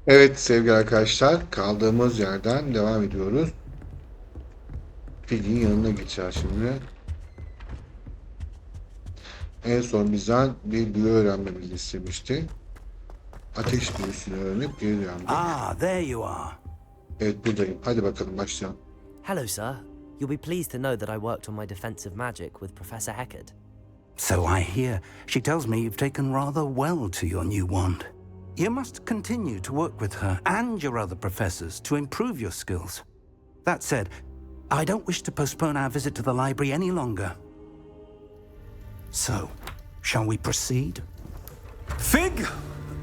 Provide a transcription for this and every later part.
Evet sevgili arkadaşlar, kaldığımız yerden devam ediyoruz. Fig'in yanına geçeceğiz şimdi. En son bizden bir büyü öğrenmemizi istemişti. Ateş büyüsünü öğrenip geri döndük. Ah, there you are. Evet buradayım. Hadi bakalım başlayalım. Hello, sir. You'll be pleased to know that I worked on my defensive magic with Professor Heckard. So I hear. She tells me you've taken rather well to your new wand. You must continue to work with her and your other professors to improve your skills. That said, I don't wish to postpone our visit to the library any longer. So, shall we proceed? Fig,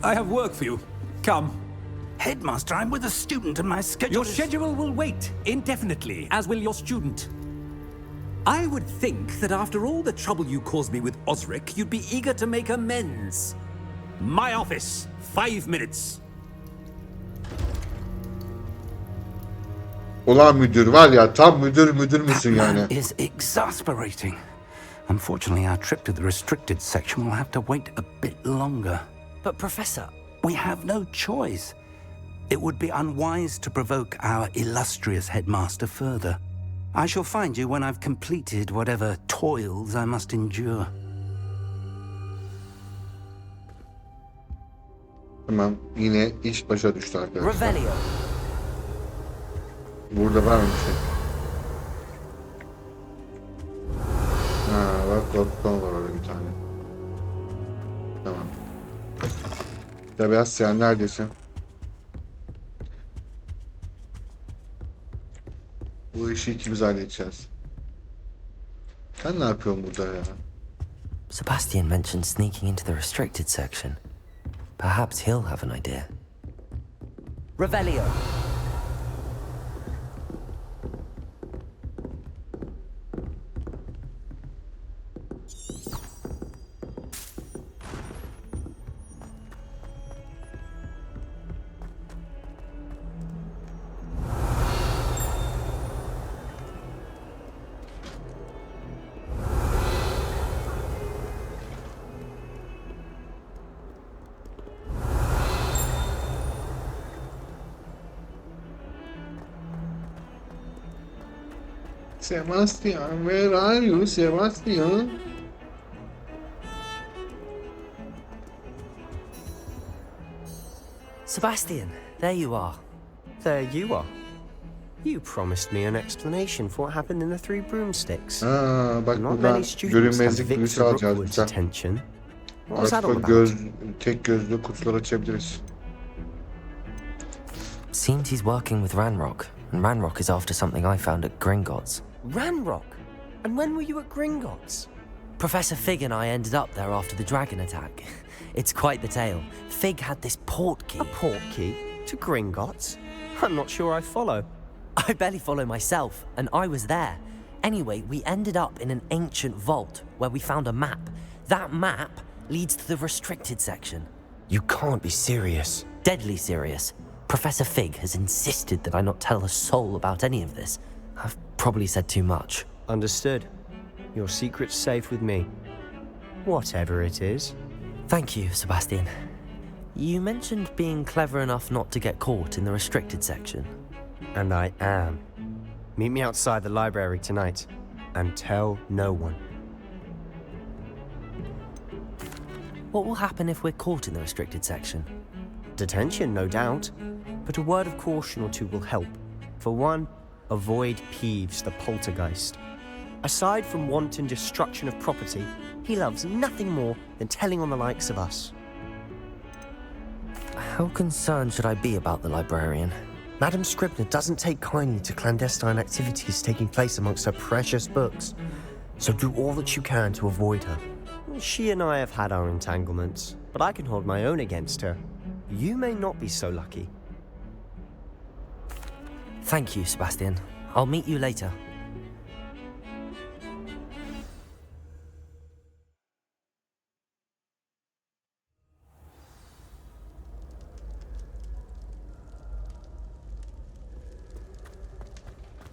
I have work for you. Come. Headmaster, I'm with a student and my schedule Your is... schedule will wait indefinitely, as will your student. I would think that after all the trouble you caused me with Osric, you'd be eager to make amends. My office, 5 minutes. Ulan müdür var ya, tam müdür müsün That yani? man is exasperating. Unfortunately, our trip to the restricted section will have to wait a bit longer. But, Professor, We have no choice. It would be unwise to provoke our illustrious headmaster further. I shall find you when I've completed whatever toils I must endure. Tamam, yine iş başa düştü arkadaşlar. Revelio. Burada var mı bir şey? Ha bak, Godstone var orada bir tane. Tamam. Sebastian neredesin? Bu işi ikimiz halledeceğiz. Sen ne yapıyorsun burada ya? Sebastian mentioned sneaking into the restricted section. Perhaps he'll have an idea. Revelio. Sebastian, where are you, Sebastian? Sebastian, there you are. There you are. You promised me an explanation for what happened in the Three Broomsticks. Aa, bak Not buradan many students have görünmezlik büyüsü Victor alacağız Rookwood's sen. attention. What's that Artık all about? tek gözlü kutular açabiliriz. Seems he's working with Ranrock, and Ranrock is after something I found at Gringotts. Ranrock? And when were you at Gringotts? Professor Fig and I ended up there after the dragon attack. It's quite the tale. Fig had this port key. A port key? To Gringotts? I'm not sure I follow. I barely follow myself, and I was there. Anyway, we ended up in an ancient vault where we found a map. That map leads to the restricted section. You can't be serious. Deadly serious. Professor Fig has insisted that I not tell a soul about any of this. I've probably said too much. Understood. Your secret's safe with me. Whatever it is. Thank you, Sebastian. You mentioned being clever enough not to get caught in the restricted section. And I am. Meet me outside the library tonight. And tell no one. What will happen if we're caught in the restricted section? Detention, no doubt. But a word of caution or two will help. For one, avoid Peeves, the poltergeist. Aside from wanton destruction of property, he loves nothing more than telling on the likes of us. How concerned should I be about the librarian? Madam Scribner doesn't take kindly to clandestine activities taking place amongst her precious books, so do all that you can to avoid her. She and I have had our entanglements, but I can hold my own against her. You may not be so lucky. Thank you, Sebastian. I'll meet you later.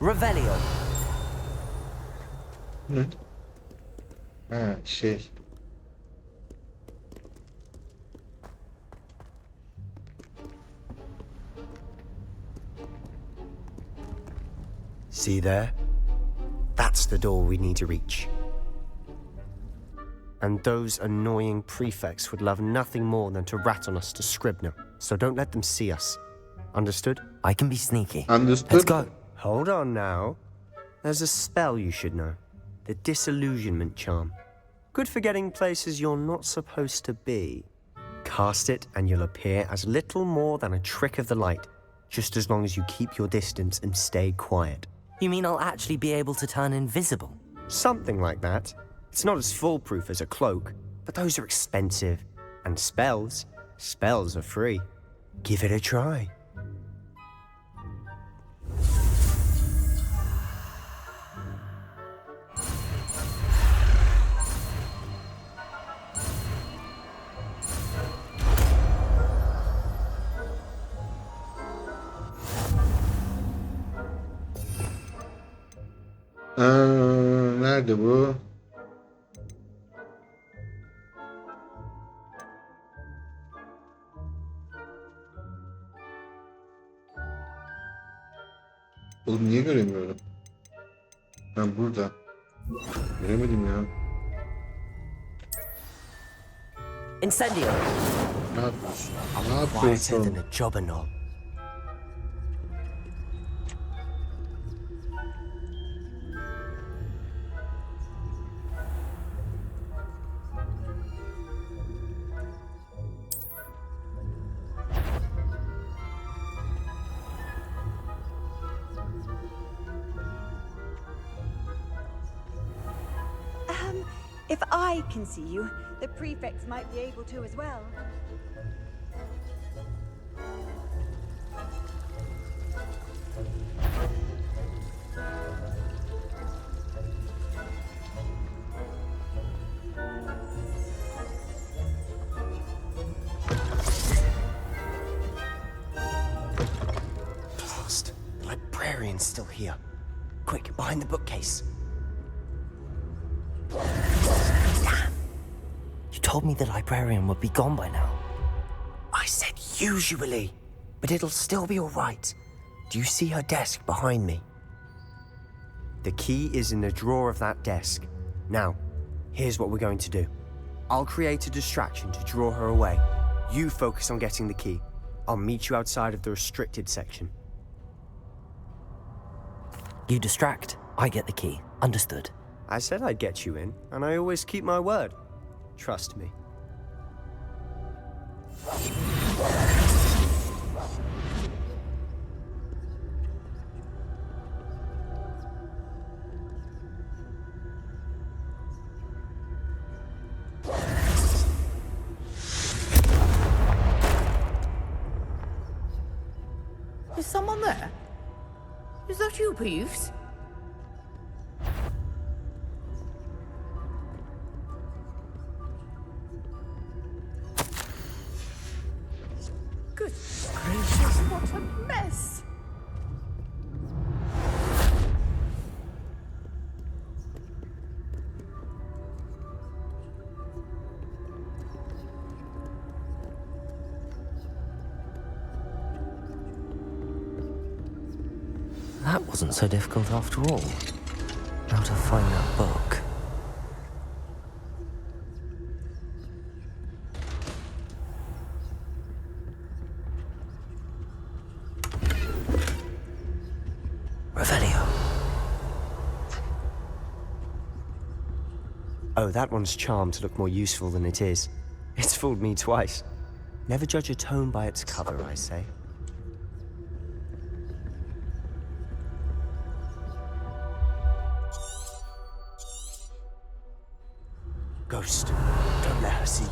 Revelio. Hı? Ha şey. See there? That's the door we need to reach. And those annoying prefects would love nothing more than to rat on us to Scribner, so don't let them see us. Understood? I can be sneaky. Understood. Let's go. Hold on now. There's a spell you should know. The Disillusionment Charm. Good for getting places you're not supposed to be. Cast it and you'll appear as little more than a trick of the light, just as long as you keep your distance and stay quiet. You mean I'll actually be able to turn invisible? Something like that. It's not as foolproof as a cloak, but those are expensive. And spells are free. Give it a try. Nerede bu? Oğlum niye göremiyorum? Ben burada. Göremedim ya. Incendio. Ne yapıyorsun? Ne Quieter than yapıyorsun? a jobberknoll. If I can see you, the prefects might be able to as well. Blast. The librarian's still here. Quick, behind the bookcase. You told me the librarian would be gone by now. I said usually, but it'll still be all right. Do you see her desk behind me? The key is in the drawer of that desk. Now, here's what we're going to do. I'll create a distraction to draw her away. You focus on getting the key. I'll meet you outside of the restricted section. You distract, I get the key. Understood. I said I'd get you in, and I always keep my word. Trust me. Is someone there? Is that you, Peeves? Good gracious, what a mess! That wasn't so difficult after all. How to find that book. Revelio. Oh, that one's charmed to look more useful than it is. It's fooled me twice. Never judge a tome by its cover, I say. Ghost, don't let her see you.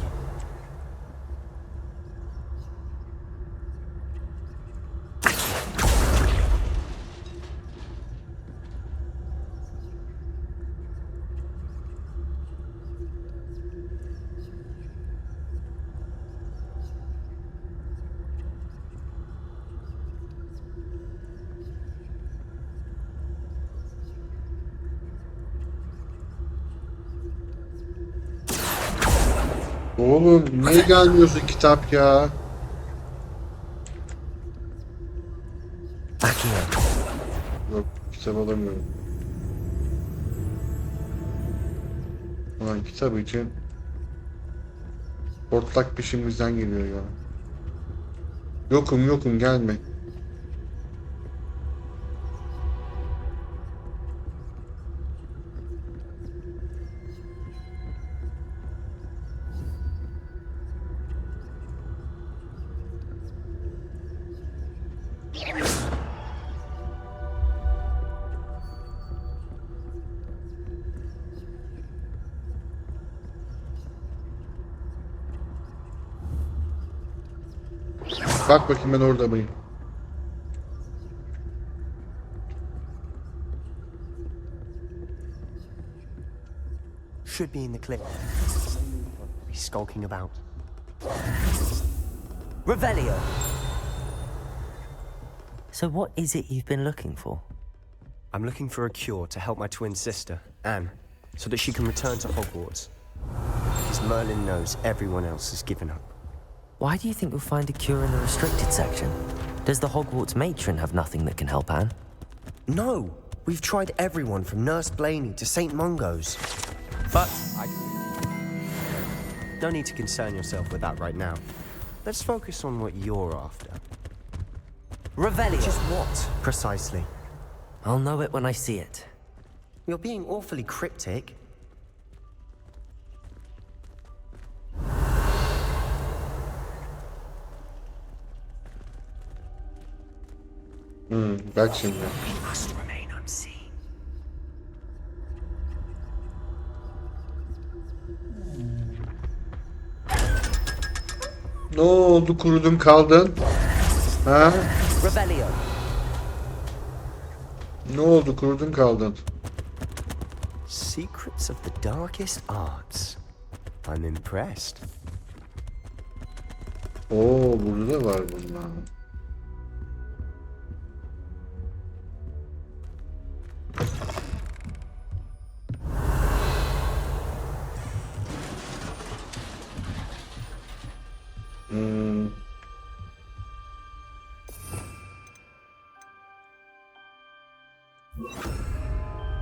Oğlum niye gelmiyorsun kitap ya? Back here. Yok Kitap alamıyorum. Ulan kitap için hortlak peşimizden geliyor ya. Yokum yokum gelme. Bak bakayım ben orada mıyım? Should be in the clip. Be skulking about. Revelio! So what is it you've been looking for? I'm looking for a cure to help my twin sister, Anne, so that she can return to Hogwarts. Because Merlin knows everyone else has given up. Why do you think you'll find a cure in the restricted section? Does the Hogwarts matron have nothing that can help Anne? No! We've tried everyone from Nurse Blaney to St. Mungo's. But no need to concern yourself with that right now. Let's focus on what you're after. Revelio! Which is what, precisely? I'll know it when I see it. You're being awfully cryptic. Bak şimdi. We must remain unseen. Ne oldu kurudun kaldın? Ha? Revelio! Ne oldu kurudun kaldın? Secrets of the darkest arts. I'm impressed. Oo burada da var bunlar.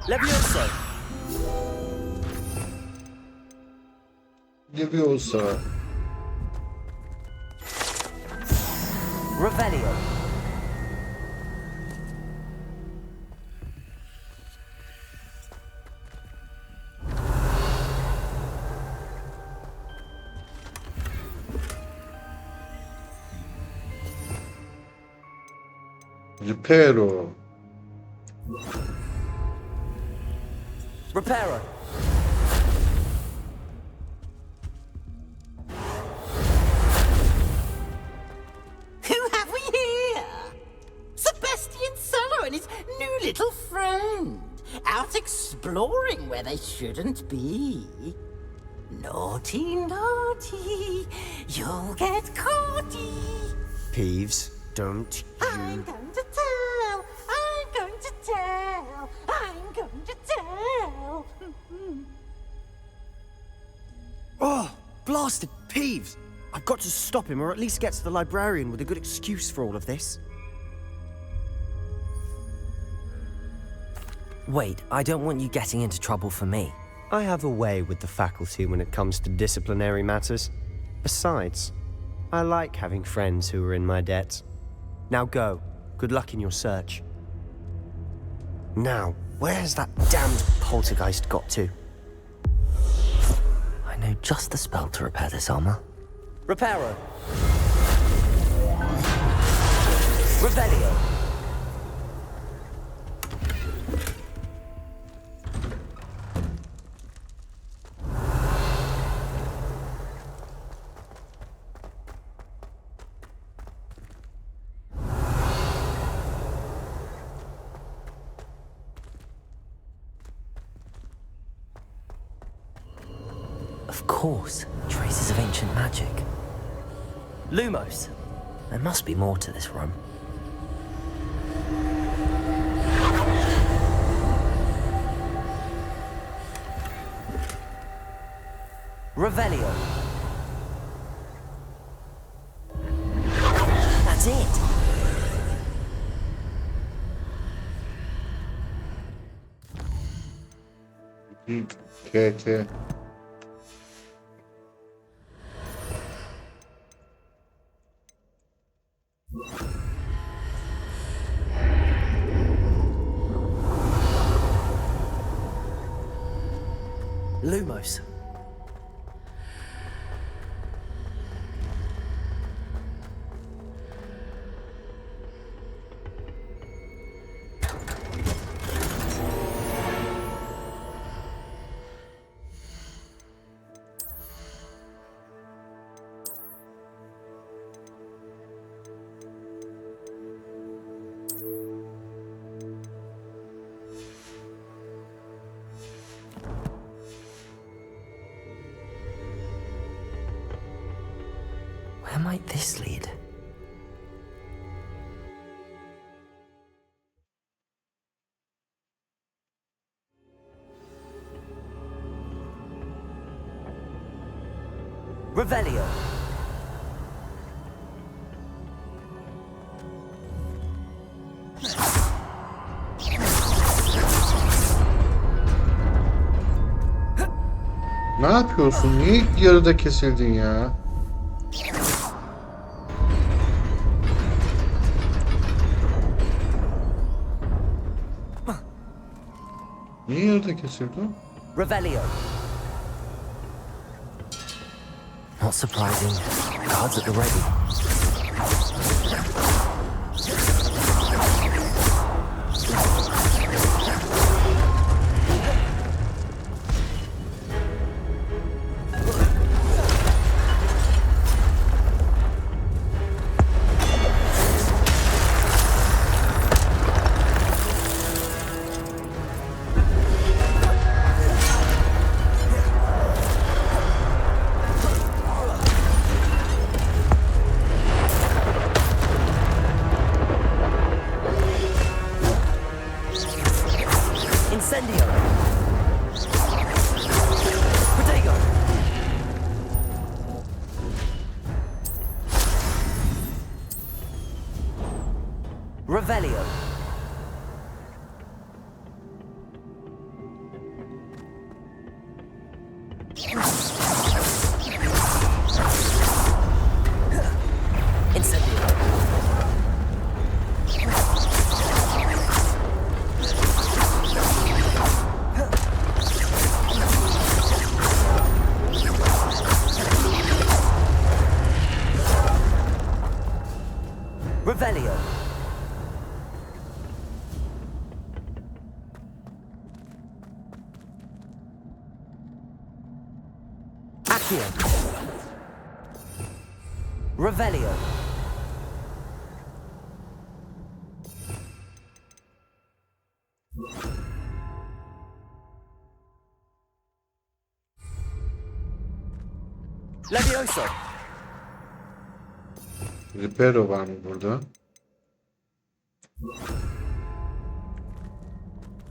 Levioso! Gibi olsa. Revelio! Reparo. Reparo! Who have we here? Sebastian Solo and his new little friend. Out exploring where they shouldn't be. Naughty, naughty. You'll get caughty. Peeves, don't I'm you... going to tell. I'm going to tell. I'm going to tell. Oh, blasted Peeves! I've got to stop him, or at least get to the librarian with a good excuse for all of this. Wait, I don't want you getting into trouble for me. I have a way with the faculty when it comes to disciplinary matters. Besides, I like having friends who are in my debt. Now go. Good luck in your search. Now, where's that damned poltergeist got to? I know just the spell to repair this armor. Reparo! Revelio! Of course, traces of ancient magic. Lumos. There must be more to this room. Revelio. That's it. KT. Lumos. Where might this lead? Revelio. Ne yapıyorsun? Niye yarıda kesildin ya? Niye yarıda kesildin? Revelio. Not surprising. Guards at the ready. Incendio. Protego. Revelio. Incendio. Revelio. Accio. Revelio. Levioso. Reparo var mı burada?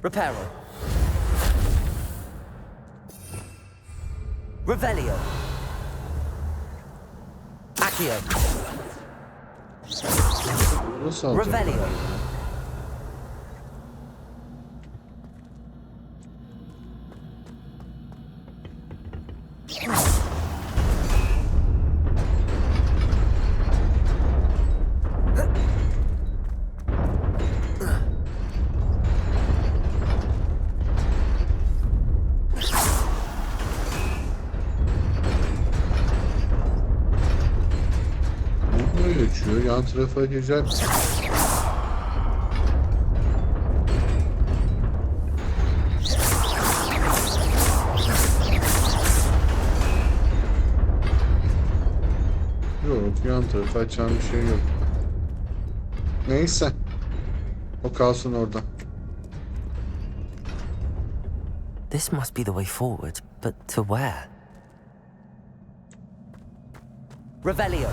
Reparo. Revelio. Accio. Nasıl alacağım? Revelio. Böyle geçiyor. Yan tarafa güzel. Yok, yan tarafa açan bir şey yok. Neyse. O kalsın orada. This must be the way forward, but to where? Revelio.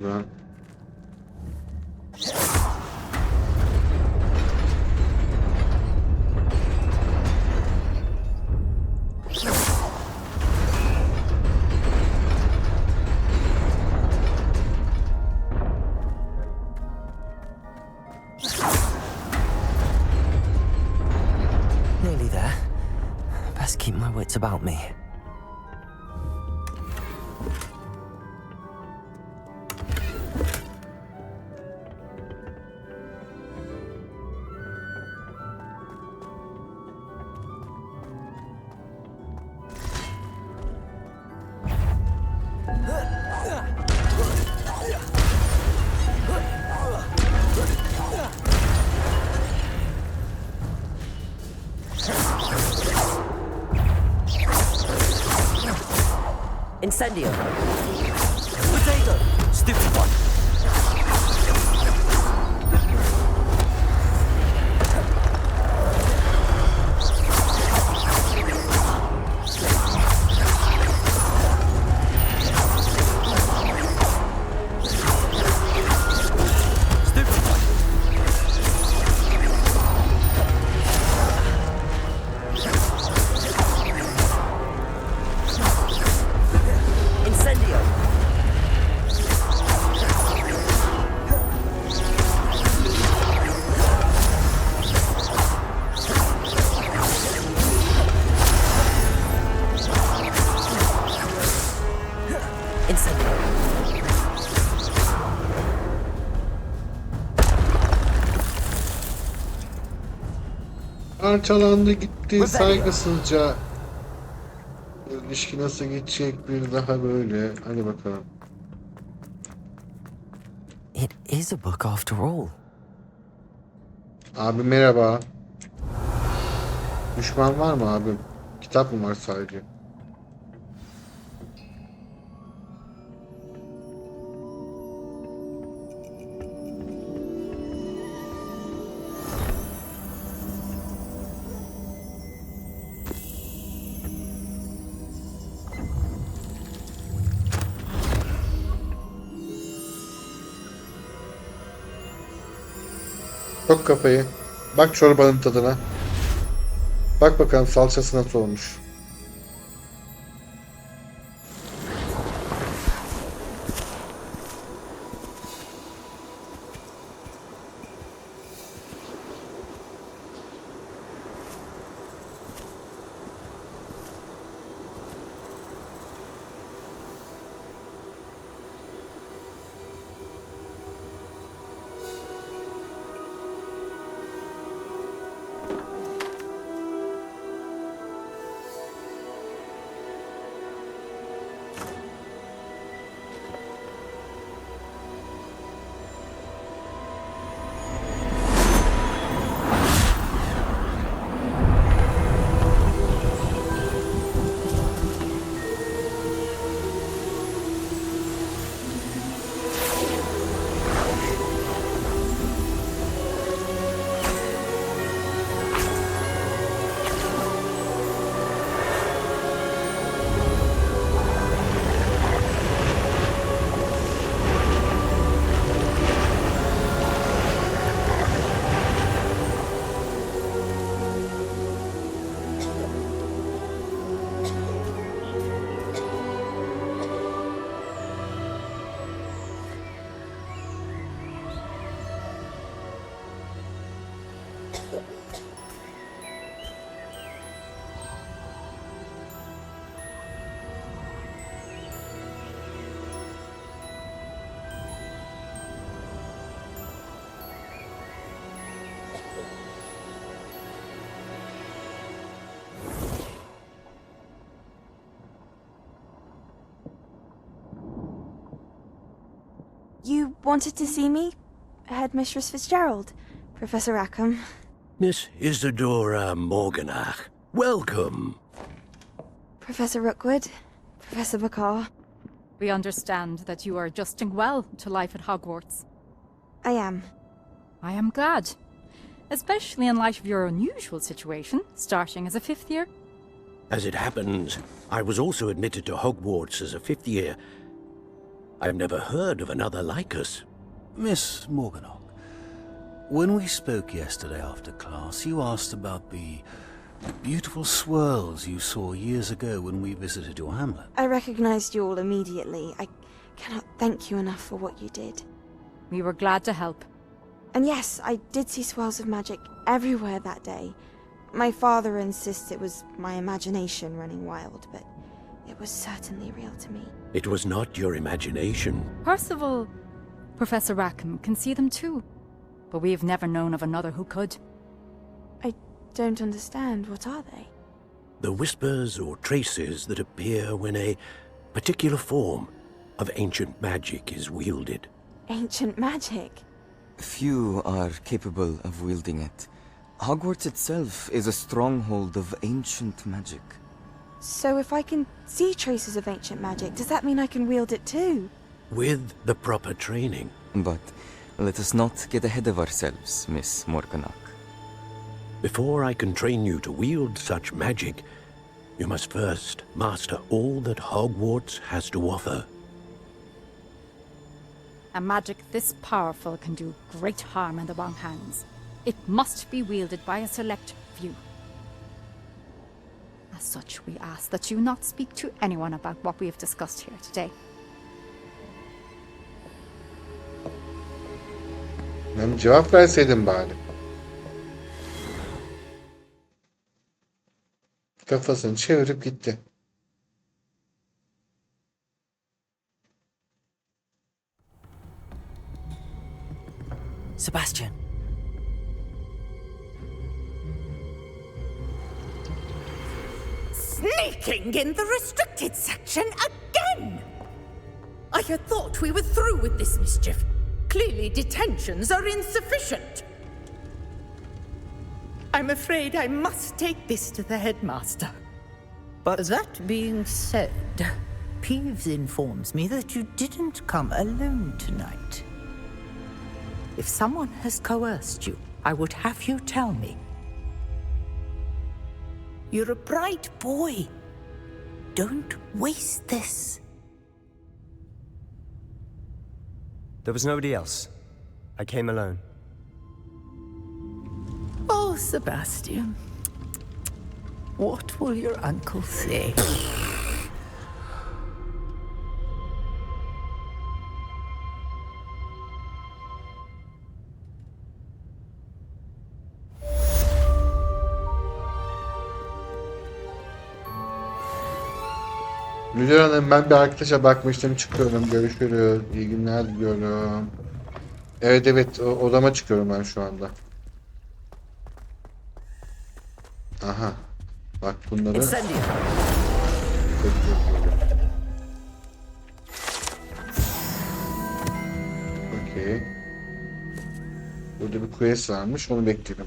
Ben secrets about me. Incendio! Potato! Stupid one! Parçalandı gitti saygısızca. İlişki nasıl gidecek bir daha böyle. Hadi bakalım. It is a book after all. Abi merhaba. Düşman var mı abim? Kitap mı var sadece? Sok kafayı. Bak çorbanın tadına. Bak bakalım salçası nasıl olmuş. You wanted to see me? Headmistress Fitzgerald? Professor Rackham? Miss Isadora Morganach, welcome. Professor Rookwood? Professor Bakar? We understand that you are adjusting well to life at Hogwarts. I am. I am glad. Especially in light of your unusual situation, starting as a fifth year. As it happens, I was also admitted to Hogwarts as a fifth year. I've never heard of another like us. Miss Morganach, when we spoke yesterday after class, you asked about the beautiful swirls you saw years ago when we visited your hamlet. I recognized you all immediately. I cannot thank you enough for what you did. We were glad to help. And yes, I did see swirls of magic everywhere that day. My father insists it was my imagination running wild, but it was certainly real to me. It was not your imagination. Percival, Professor Rackham can see them too. But we've never known of another who could. I don't understand. What are they? The whispers or traces that appear when a particular form of ancient magic is wielded. Ancient magic? Few are capable of wielding it. Hogwarts itself is a stronghold of ancient magic. So if I can see traces of ancient magic, does that mean I can wield it too? With the proper training. But let us not get ahead of ourselves, Miss Morganach. Before I can train you to wield such magic, you must first master all that Hogwarts has to offer. A magic this powerful can do great harm in the wrong hands. It must be wielded by a select few. As such, we ask that you not speak to anyone about what we have discussed here today. Ben cevap verseydim bari. Kafasını çevirip gitti. Sebastian. Sneaking in the restricted section again! I had thought we were through with this mischief. Clearly detentions are insufficient. I'm afraid I must take this to the headmaster. But that being said, Peeves informs me that you didn't come alone tonight. If someone has coerced you, I would have you tell me. You're a bright boy. Don't waste this. there was nobody else. I came alone. Oh, Sebastian. What will your uncle say? Müdür hanım, ben bir arkadaşa bakmıştım, çıkıyorum, görüşürüz, iyi günler diliyorum. Evet, odama çıkıyorum ben şu anda. Aha, bak bunları. Okey. Burada bir quest varmış, onu bekledim.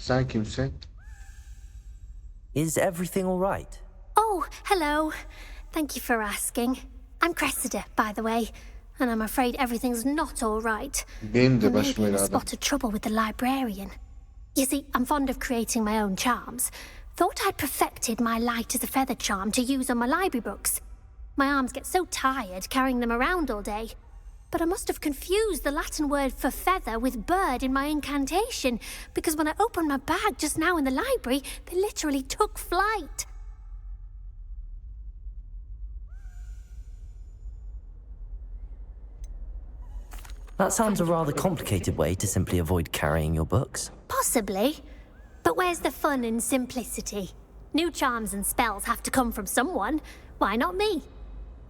Sen kimsin? Is everything all right? Oh, hello. Thank you for asking. I'm Cressida, by the way, and I'm afraid everything's not all right. Benim de başıma Maybe a herhalde. spot of trouble with the librarian. You see, I'm fond of creating my own charms. Thought I'd perfected my light as a feather charm to use on my library books. My arms get so tired carrying them around all day. But I must have confused the Latin word for feather with bird in my incantation, because when I opened my bag just now in the library, they literally took flight. That sounds a rather complicated way to simply avoid carrying your books. Possibly. But where's the fun in simplicity? New charms and spells have to come from someone. Why not me?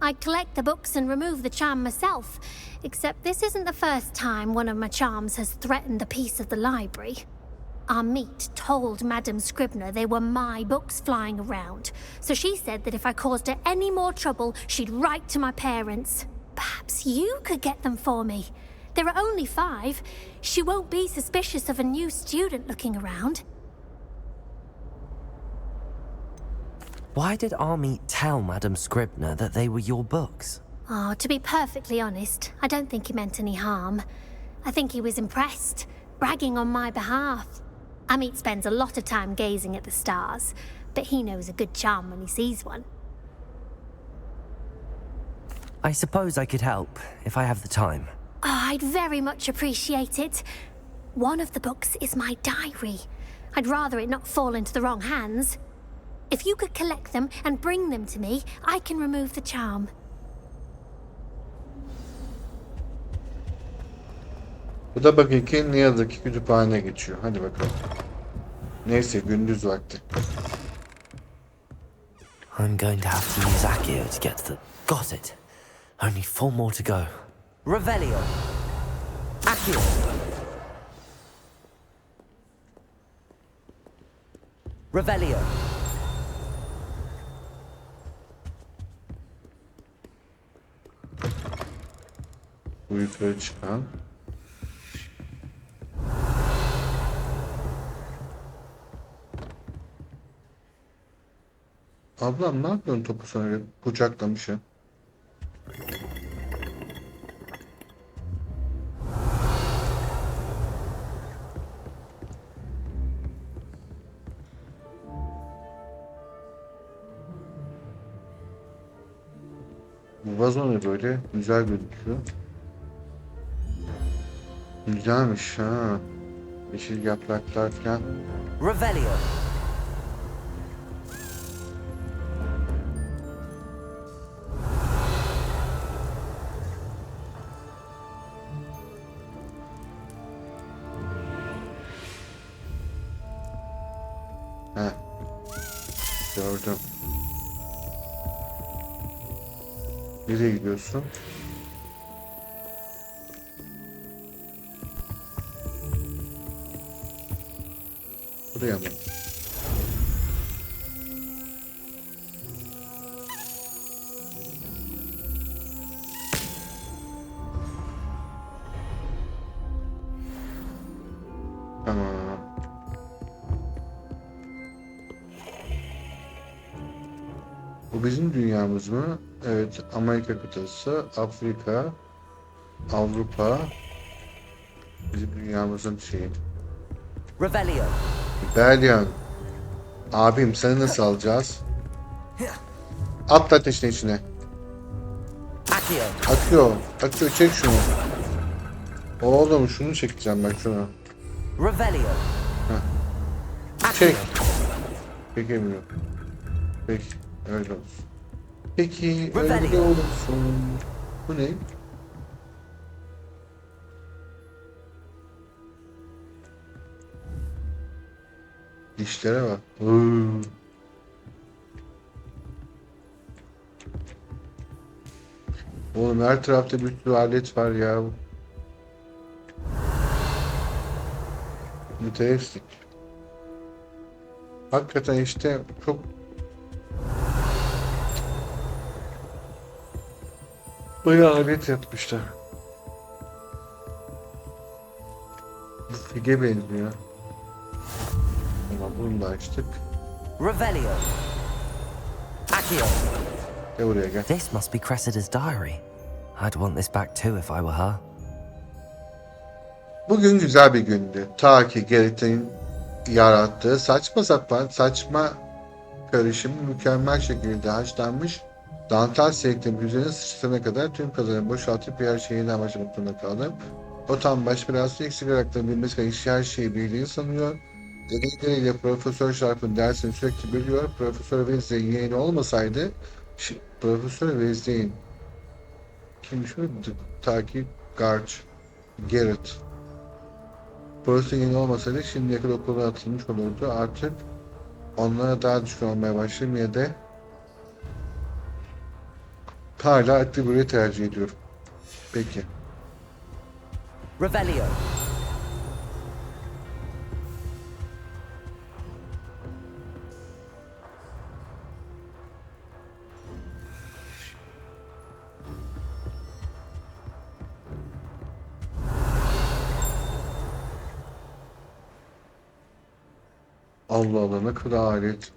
I'd collect the books and remove the charm myself, except this isn't the first time one of my charms has threatened the peace of the library. Our meet told Madame Scribner they were my books flying around, so she said that if I caused her any more trouble, she'd write to my parents. Perhaps you could get them for me. There are only 5. She won't be suspicious of a new student looking around. Why did Army tell Madame Scribner that they were your books? Oh, to be perfectly honest, I don't think he meant any harm. I think he was impressed, bragging on my behalf. Amit spends a lot of time gazing at the stars, but he knows a good charm when he sees one. I suppose I could help, if I have the time. Oh, I'd very much appreciate it. One of the books is my diary. I'd rather it not fall into the wrong hands. If you could collect them and bring them to me, I can remove the charm. Bu da bakın ki ne yazık ki kütüphane geçiyor. Hadi bakalım. Neyse gündüz vakti. I'm going to have to use Accio to get to the... Got it. Only 4 more to go. Revelio. Accio. Revelio. Bu yukarı çıkan. Ablam ne yapıyorsun topu sonra kucaklamış ya. Bu vazo ne böyle? Güzel gözüküyor. Güzelmiş ha. Yeşil yapraklar falan. Revelio. Heh. Gördüm. Nereye gidiyorsun? Buraya mı? Tamam. Bu bizim dünyamız mı? Evet, Amerika kıtası, Afrika, Avrupa. Bizim dünyamızın şeyi. Revelio. Berlian. Abim seni nasıl alacağız? Atla ateşin içine. Accio. Akıyor. Akıyor. Çek şunu. Oğlum şunu çekeceğim ben şunu. Revelio. Çek. Çekemiyorum. Peki. Öyle olsun. Peki. Öyle olsun. Bu ne? Dişlere bak. Oğlum her tarafta bir sürü alet var ya. Mütevestik. Hakikaten işte çok bayağı alet yapmışlar. Bu fige benziyor. Ama bunu da açtık. Revelio. Accio. Gel buraya gel. This must be Cressida's diary. I'd want this back too if I were her. Bugün güzel bir gündü. Ta ki Gerrit'in yarattığı saçma sapan, saçma karışımı mükemmel şekilde haşlanmış dantel sileklerin üzerine sıçrasına kadar tüm kalanı boşaltıp her şeyinden başlamak zorunda kaldım. O tam baş belası eksik olarak bilmesi ve her şeyi bildiğini sanıyor. Deneyleriyle Profesör Sharp'ın dersini sürekli bölüyor. Profesör Weasley'in yeğeni olmasaydı Profesör Weasley'in kim şu? Takip Garch Garrett. Profesör yeğeni olmasaydı şimdiye kadar okula atılmış olurdu. Artık onlara daha düşkün olmaya başladım ya da hala aktif burayı tercih ediyorum. Peki. Revelio. Allah Allah ne kadar alet.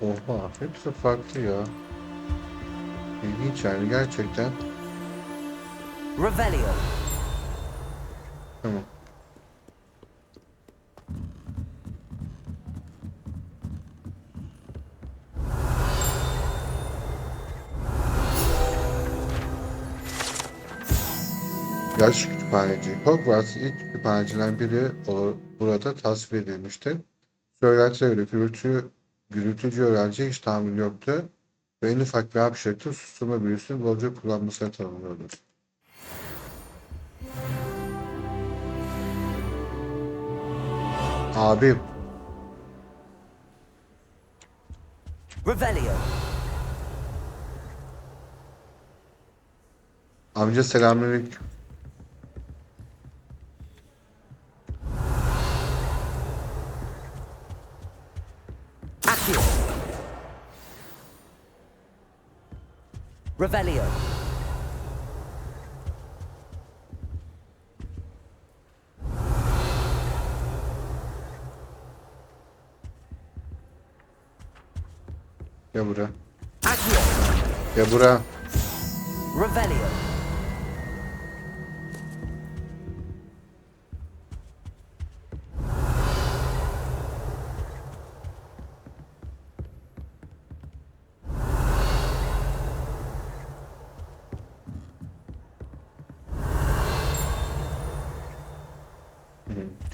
Oha hepsi farklı ya. İlginç yani gerçekten. Revelio. Tamam. Yaş kütüphaneci. Hogwarts'ın ilk kütüphanecilerden biri burada tasvir edilmiştir. Söylentiye göre gürültücü öğrenci hiç tahammül yoktu ve en ufak bir hapşırtı susturma büyüsünü bolca kullanmasına tanımlıyordur. Abim. Revelio. Amca selamünaleyküm. Accio. Revelio. Gel buraya. Accio. Gel buraya. Revelio.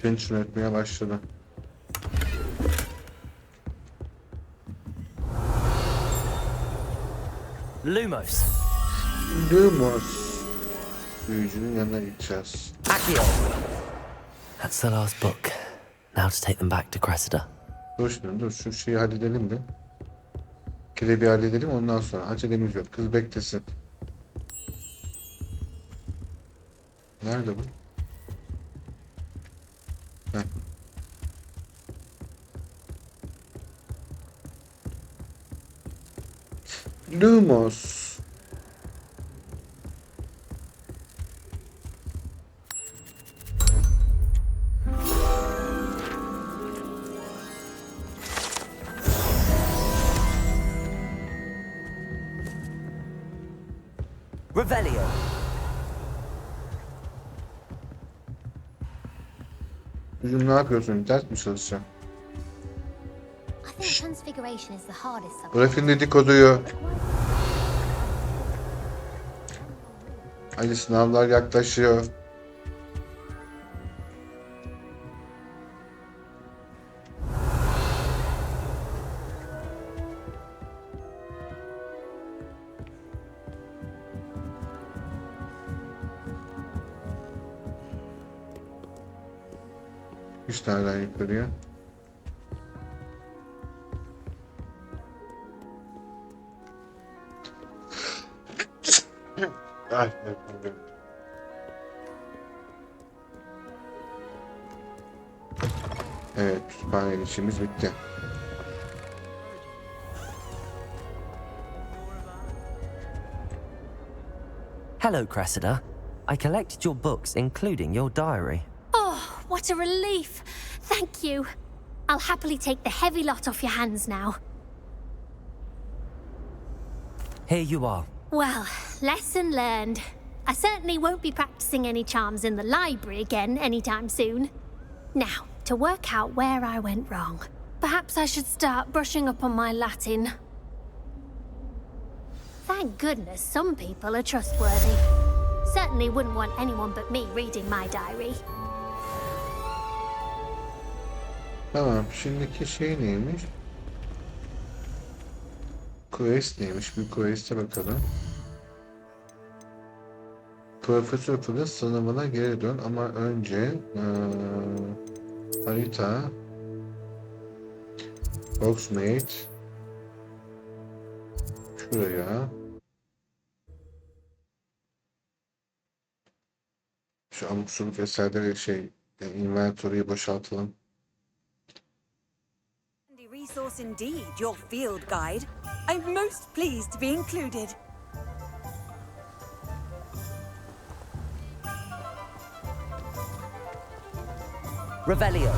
Tension etmeye başladı. Lumos. Lumos. Büyücünün yanına gideceğiz. Accio. That's the last book. Now to take them back to Cressida. Dur şimdi dur şu şeyi halledelim de. Kirebi halledelim ondan sonra. Acelemiz yok. Kız beklesin. Nerede bu? Heh. Lumos. Revelio. Çocuğum ne yapıyorsun? Ders mi çalışacaksın? I think transfiguration is the hardest subject. Bırakın dedikoduyu. Hadi sınavlar yaklaşıyor. Üç taneden yukarıya. Ay, evet, kütüphane işimiz bitti. Hello, Cressida. I collected your books, including your diary. Oh, what a relief. Thank you. I'll happily take the heavy lot off your hands now. Here you are. Well, lesson learned. I certainly won't be practicing any charms in the library again anytime soon. Now, to work out where I went wrong. Perhaps I should start brushing up on my Latin. Thank goodness some people are trustworthy. Certainly wouldn't want anyone but me reading my diary. Tamam, şimdiki şey neymiş? Quest neymiş? Bir quest'e bakalım. Profesör Pıl'ın sınavına geri dön ama önce harita Hogsmeade şuraya şu abuk subuk eserleri inventory'yi boşaltalım. Resource indeed, your field guide. I'm most pleased to be included. Revelio.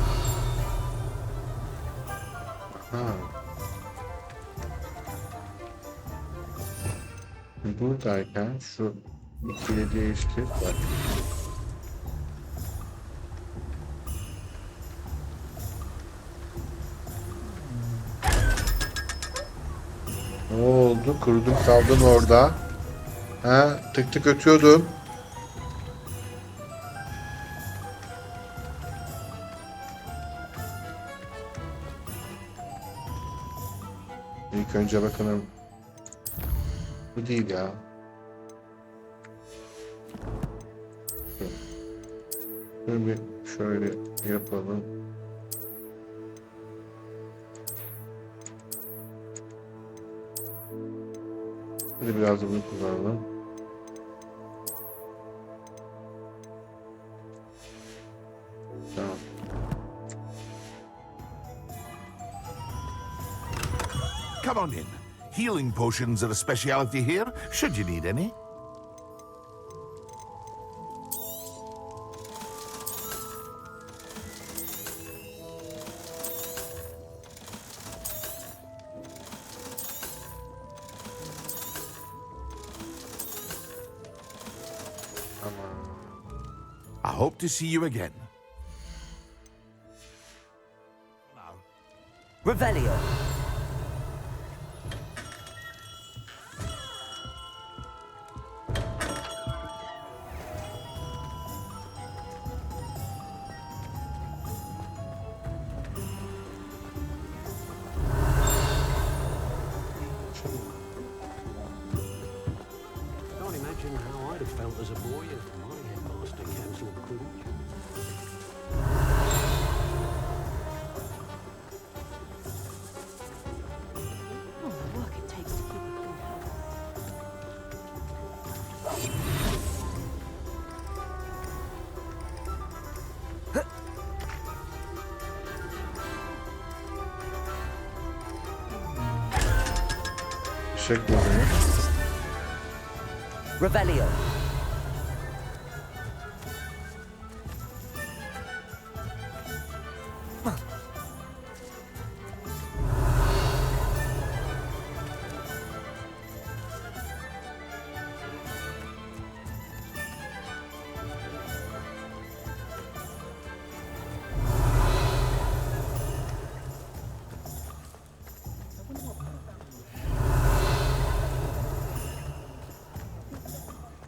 Buradayken şu ikili değiştir bak. Ne oldu? Kurudum kaldım orada. Ha, tık tık ötüyordum. İlk önce bakalım. Bu değil ya. Şöyle bir şöyle yapalım. Hadi biraz da bunu kullanalım. Tamam. Come on in. Healing potions are a specialty here, should you need any. I hope to see you again. Revelio. Can't imagine how I'd have felt as a boy if my headmaster cancelled Quidditch. Oh, the work it takes to keep a good health. Teşekkür ederim. Revelio.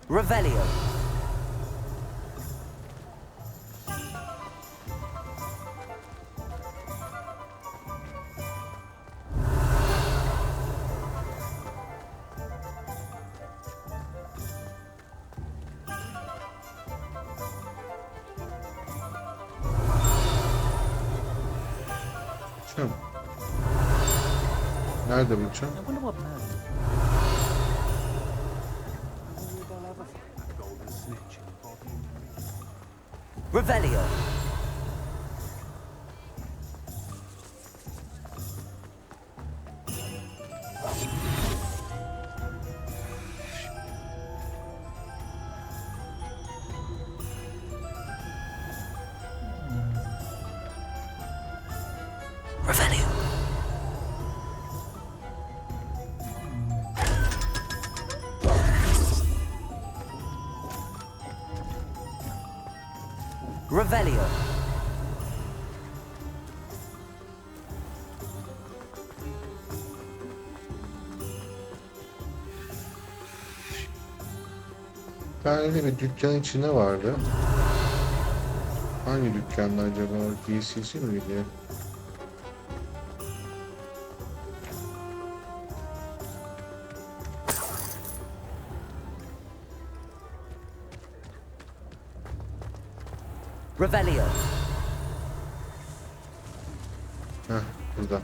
Revelio. Çam. Nerede bu çam? Revelio. Revelio. Revelio. Bir tane de bir dükkan içinde vardı. Hangi dükkanda acaba? DCC miydi? Revelio. Heh, burada.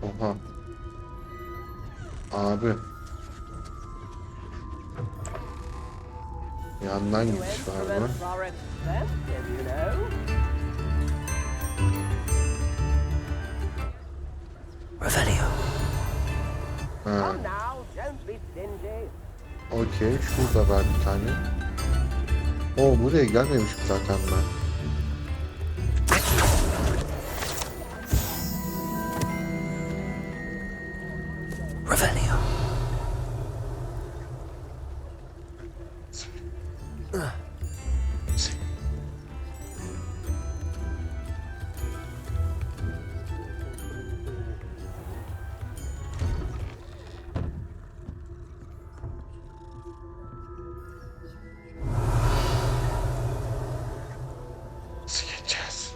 Oha. Abi. Yandan gidiş var mı? Revelio. Ha. Okey, şurada var bir tane. O buraya gelmemişim zaten ben. Revelio. Nasıl geçeceğiz?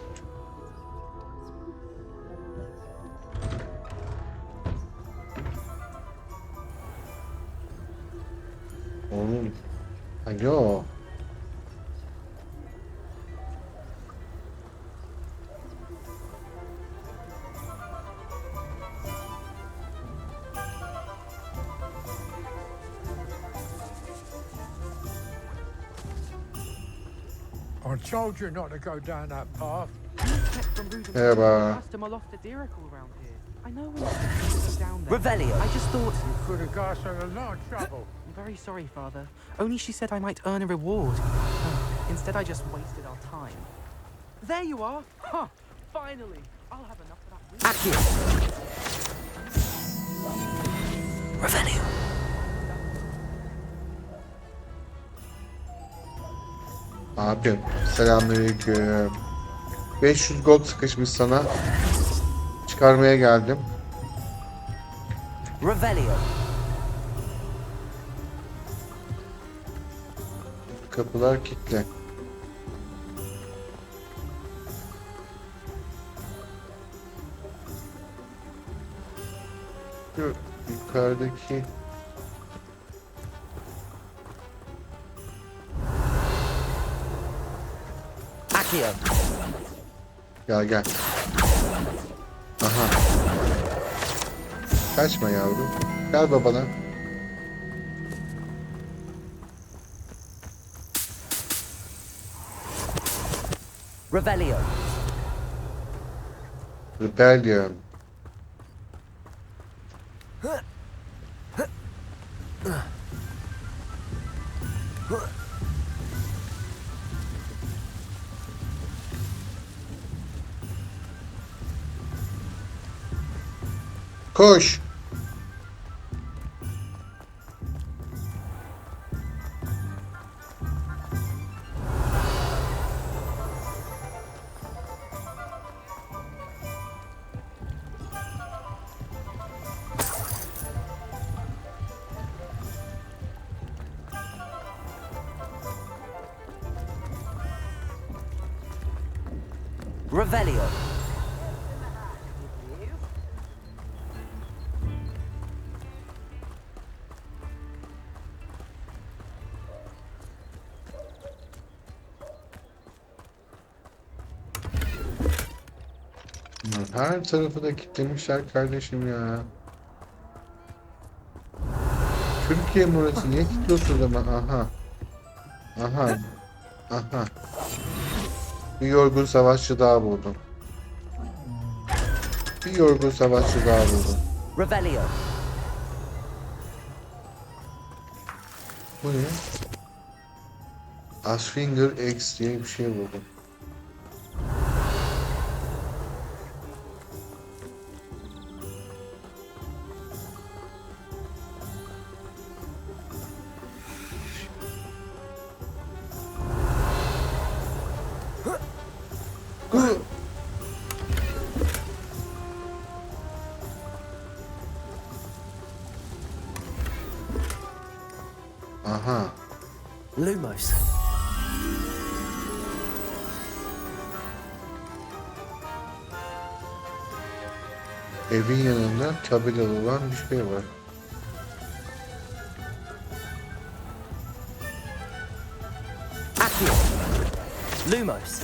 Oğlum. Alo. I told you not to go down that path. Merhaba. I know we're not supposed to go down there. Revelio. I just thought... You could have got us in a lot of trouble. I'm very sorry, Father. Only she said I might earn a reward. Instead, I just wasted our time. There you are. Huh. Finally. I'll have enough of that. Accio. Revelio. Abim selamünaleyküm. 500 gold sıkışmış sana. Çıkarmaya geldim. Revelio. Kapılar kilitli. Şu yukarıdaki Accio. gel gel. Aha. Kaçma yavrum. Gel babana. Revelio. Rebellion. Koş. Revelio. Her tarafı da kilitlemişler kardeşim ya. Türkiye mi orası? Niye kilitliyorsun zaman? Aha. Aha. Aha. Bir yorgun savaşçı daha buldum. Bir yorgun savaşçı daha buldum. Revelio. Bu ne? Asfinger X diye bir şey buldum. Aha. Lumos. Evin yanında tabelalı olan bir şey var. Accio. Lumos.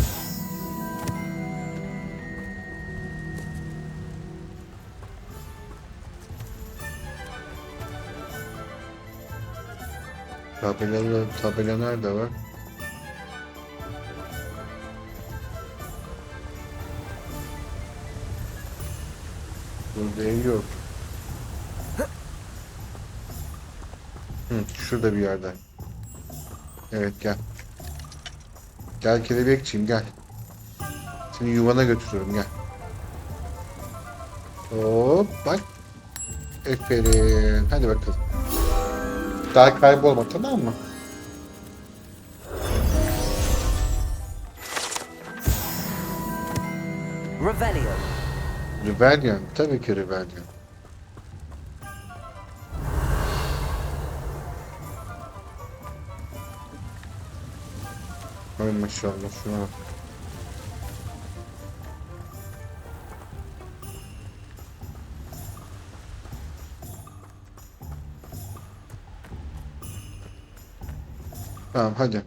Tabela nerede var? Burada ev yok. Şurada bir yerde. Evet gel. Gel kelebekçiyim gel. Seni yuvana götürüyorum gel. Hop bak. Aferin. Hadi bakalım. Daha kaybolma tamam mı? Revelio. Rebellion. Tabii ki Rebellion. Ay maşallah şuna bak. Tamam hadi.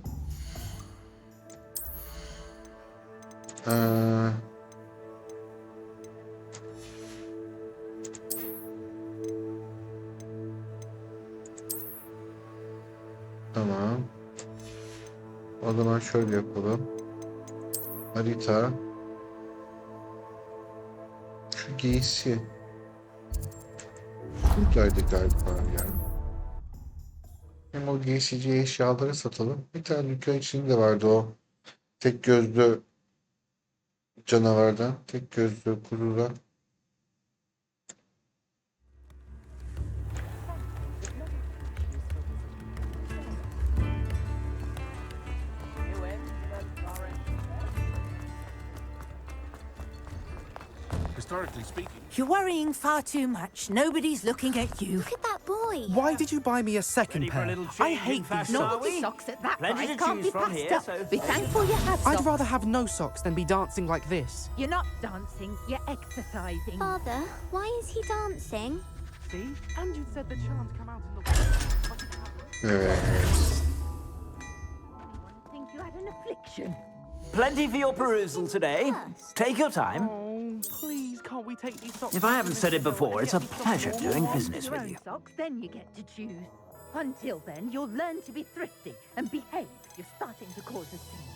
Tamam. O zaman şöyle yapalım. Harita. Şu giysi. Buradaydı galiba ya. Hem o giysiciye eşyaları satalım. Bir tane dükkan içinde vardı o. Tek gözlü canavardan. Tek gözlü kurudan. Historically speaking. You're worrying far too much. Nobody's looking at you. Look at that boy. Why did you buy me a second pair? I hate these socks. Naughty socks at that Plenty price to can't be choose from passed here, up. so- Be thankful you have I'd socks. rather have no socks than be dancing like this. You're not dancing, you're exercising. Father, why is he dancing? See? And you said the charms come out in the... Evet. I think you had an affliction. Plenty for your perusal today. Take your time. Oh, please, can't we take these socks? If I haven't said it before, it's a pleasure doing business Your with own you. socks, then you get to choose. Until then, you'll learn to be thrifty and behave. You're starting to cause a scene.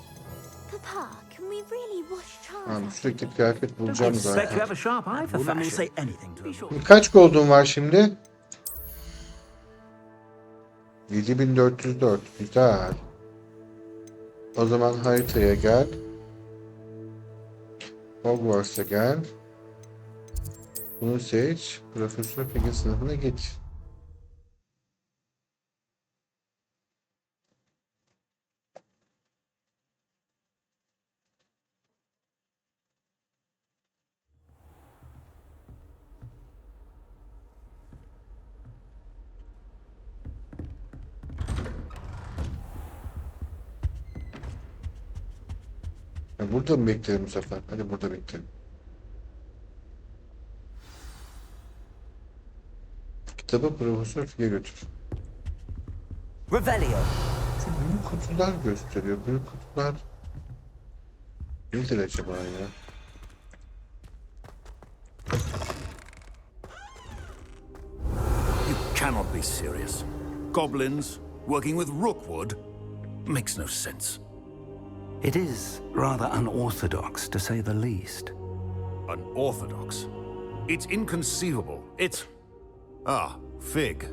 Papa, can we really wash charms? Tamam, sürekli kıyafet bulacağım Expect you zaten. have a sharp eye for Woman will fashion. say anything to Be him. sure. Kaç gold'un var şimdi? 7404. Güzel. O zaman haritaya gel. Hogwarts'a gel. Bunu seç. Profesör Peg'in sınıfına git. Ya burada mı bekleyelim bu sefer? Hadi burada bekleyelim. Kitabı Profesör Pig'e götür. Revelio. Şu büyük kutular gösteriyor. Büyük kutular nedir acaba ya? You cannot be serious. Goblins working with Rookwood makes no sense. It is rather unorthodox, to say the least. Unorthodox? It's inconceivable. It's... Ah, Fig.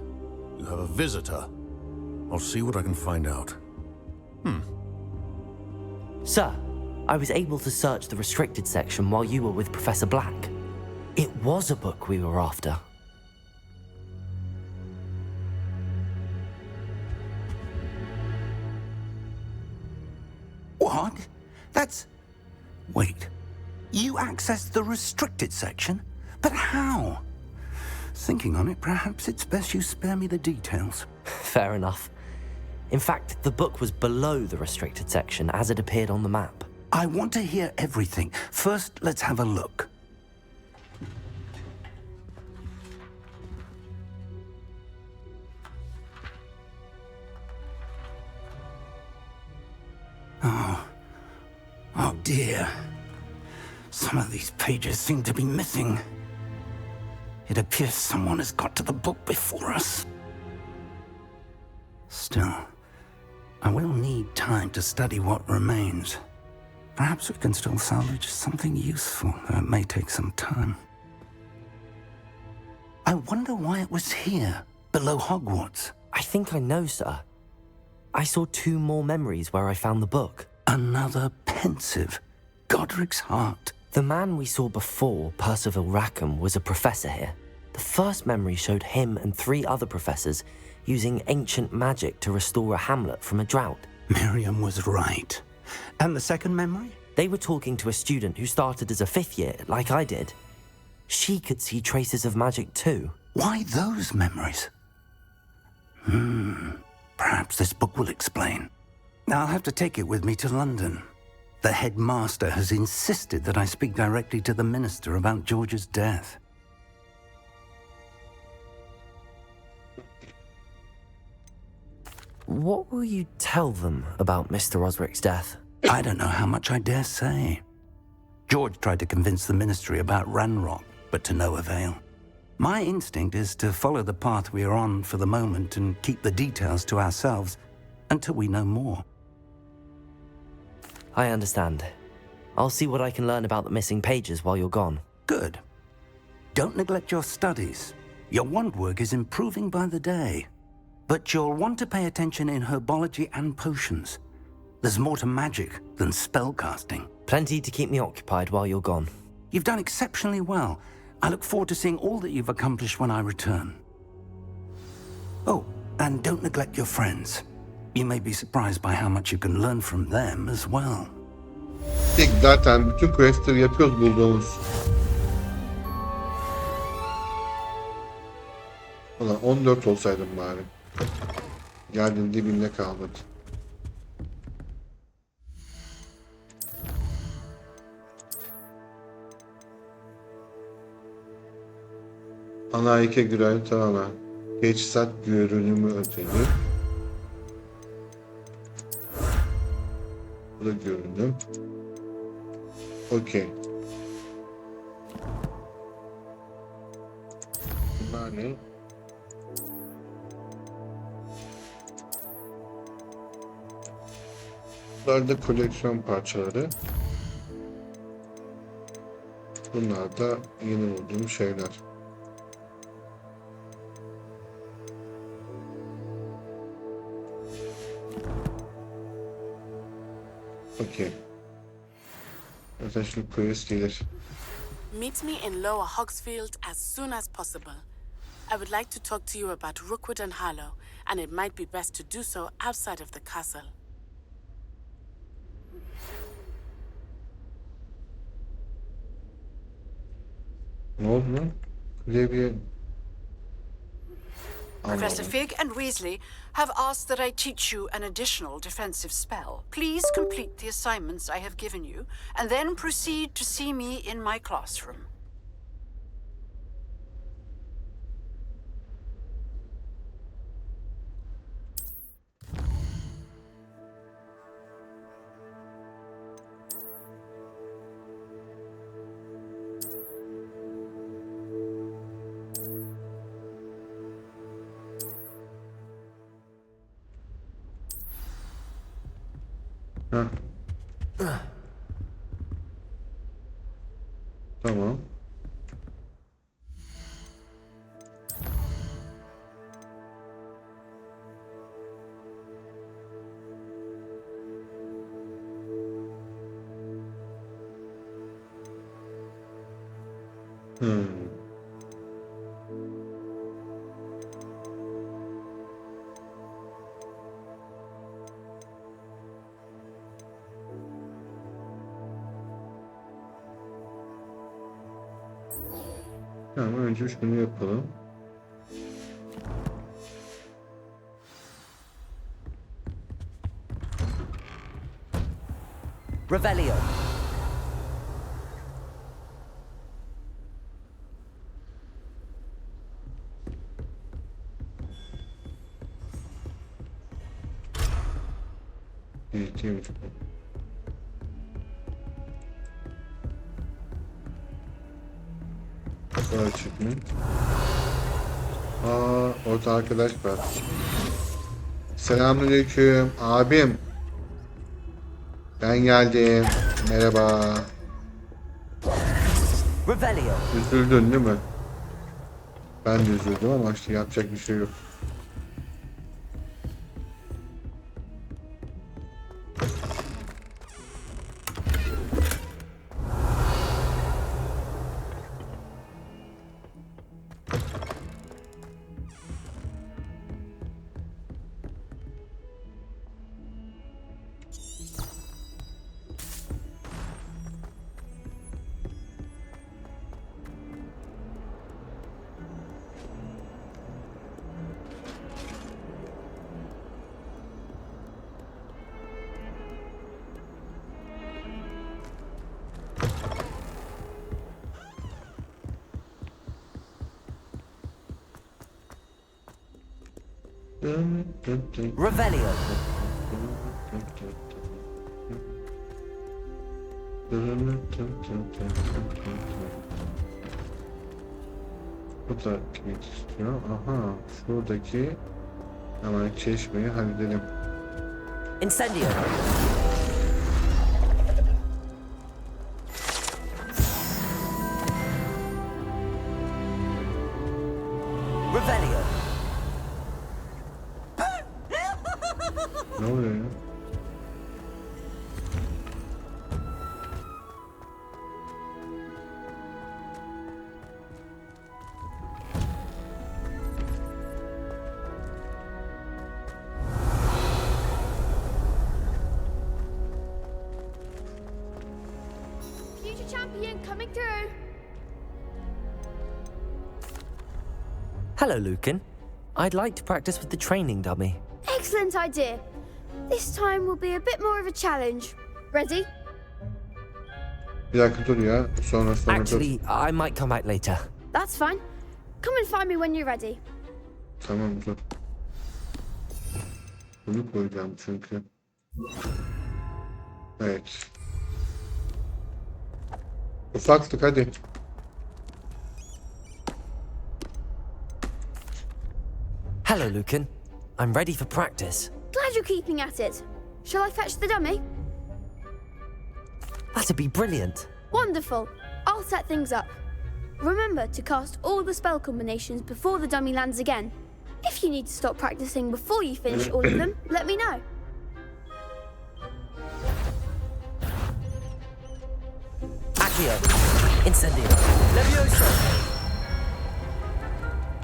You have a visitor. I'll see what I can find out. Sir, I was able to search the restricted section while you were with Professor Black. It was a book we were after. What? That's... Wait. You accessed the restricted section? But how? Thinking on it, perhaps it's best you spare me the details. Fair enough. In fact, the book was below the restricted section as it appeared on the map. I want to hear everything. First, let's have a look. Oh dear. Some of these pages seem to be missing. It appears someone has got to the book before us. Still, I will need time to study what remains. Perhaps we can still salvage something useful, though it may take some time. I wonder why it was here, below Hogwarts. I think I know, sir. I saw 2 more memories where I found the book. Another pensive. Godric's heart. The man we saw before, Percival Rackham, was a professor here. The first memory showed him and 3 other professors using ancient magic to restore a hamlet from a drought. Miriam was right. And the second memory? They were talking to a student who started as a 5th year, like I did. She could see traces of magic too. Why those memories? Perhaps this book will explain. I'll have to take it with me to London. The headmaster has insisted that I speak directly to the minister about George's death. What will you tell them about Mr. Osric's death? I don't know how much I dare say. George tried to convince the Ministry about Ranrock, but to no avail. My instinct is to follow the path we are on for the moment and keep the details to ourselves until we know more. I understand. I'll see what I can learn about the missing pages while you're gone. Good. Don't neglect your studies. Your wand work is improving by the day. But you'll want to pay attention in herbology and potions. There's more to magic than spellcasting. Plenty to keep me occupied while you're gone. You've done exceptionally well. I look forward to seeing all that you've accomplished when I return. Oh, and don't neglect your friends. You may be surprised by how much you can learn from them as well. İlk zaten bütün questleri yapıyoruz bulduğumuz. Ulan 14 olsaydım bari. Geldim dibinde kalmadı. Ana ike girer tamamen. Teçhizat görünümü öteli. Bu da görünüm. Okey. Bunlar ne? Bunlar da koleksiyon parçaları. Bunlar da yeni bulduğum şeyler. Okay. Attention quest gelir. Meet me in Lower Hogsfield as soon as possible. I would like to talk to you about Rookwood and Harlow, and it might be best to do so outside of the castle. Ne oldu lan? Klavye... Professor Fig and Weasley have asked that I teach you an additional defensive spell. Please complete the assignments I have given you, and then proceed to see me in my classroom. Tamam. Tamam, önce şunu yapalım. Revelio. Eğitim. Achievement. Orada arkadaş var. Selamünaleyküm abim. Ben geldim. Merhaba. Revelio. Üzüldün değil mi? Ben de üzüldüm ama işte yapacak bir şey yok. Revelio. Bu da kilit istiyor. Aha, şuradaki hemen çeşmeyi halledelim. Incendio. Revelio. Ne oluyor ya? Future champion coming through. Hello, Lucan. I'd like to practice with the training dummy. Excellent idea. This time will be a bit more of a challenge. Ready? Bir dakika dur ya. Sonra dur. Actually, I might come back later. That's fine. Come and find me when you're ready. Tamam dur. Bunu koyacağım çünkü. Evet. Ufaklık hadi. Hello, Lucan. I'm ready for practice. Glad you're keeping at it. Shall I fetch the dummy? That'd be brilliant. Wonderful. I'll set things up. Remember to cast all the spell combinations before the dummy lands again. If you need to stop practicing before you finish all of them, let me know. Accio. Incendio. Levioso.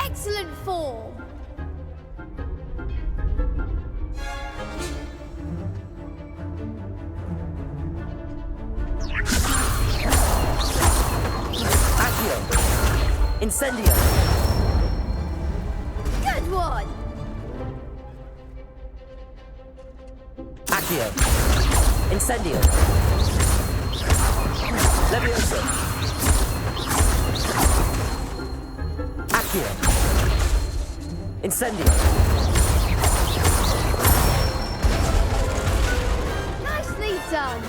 Excellent form. Accio. Incendio. Good one. Accio. Incendio. Levioso. Accio. Incendio. Nicely done.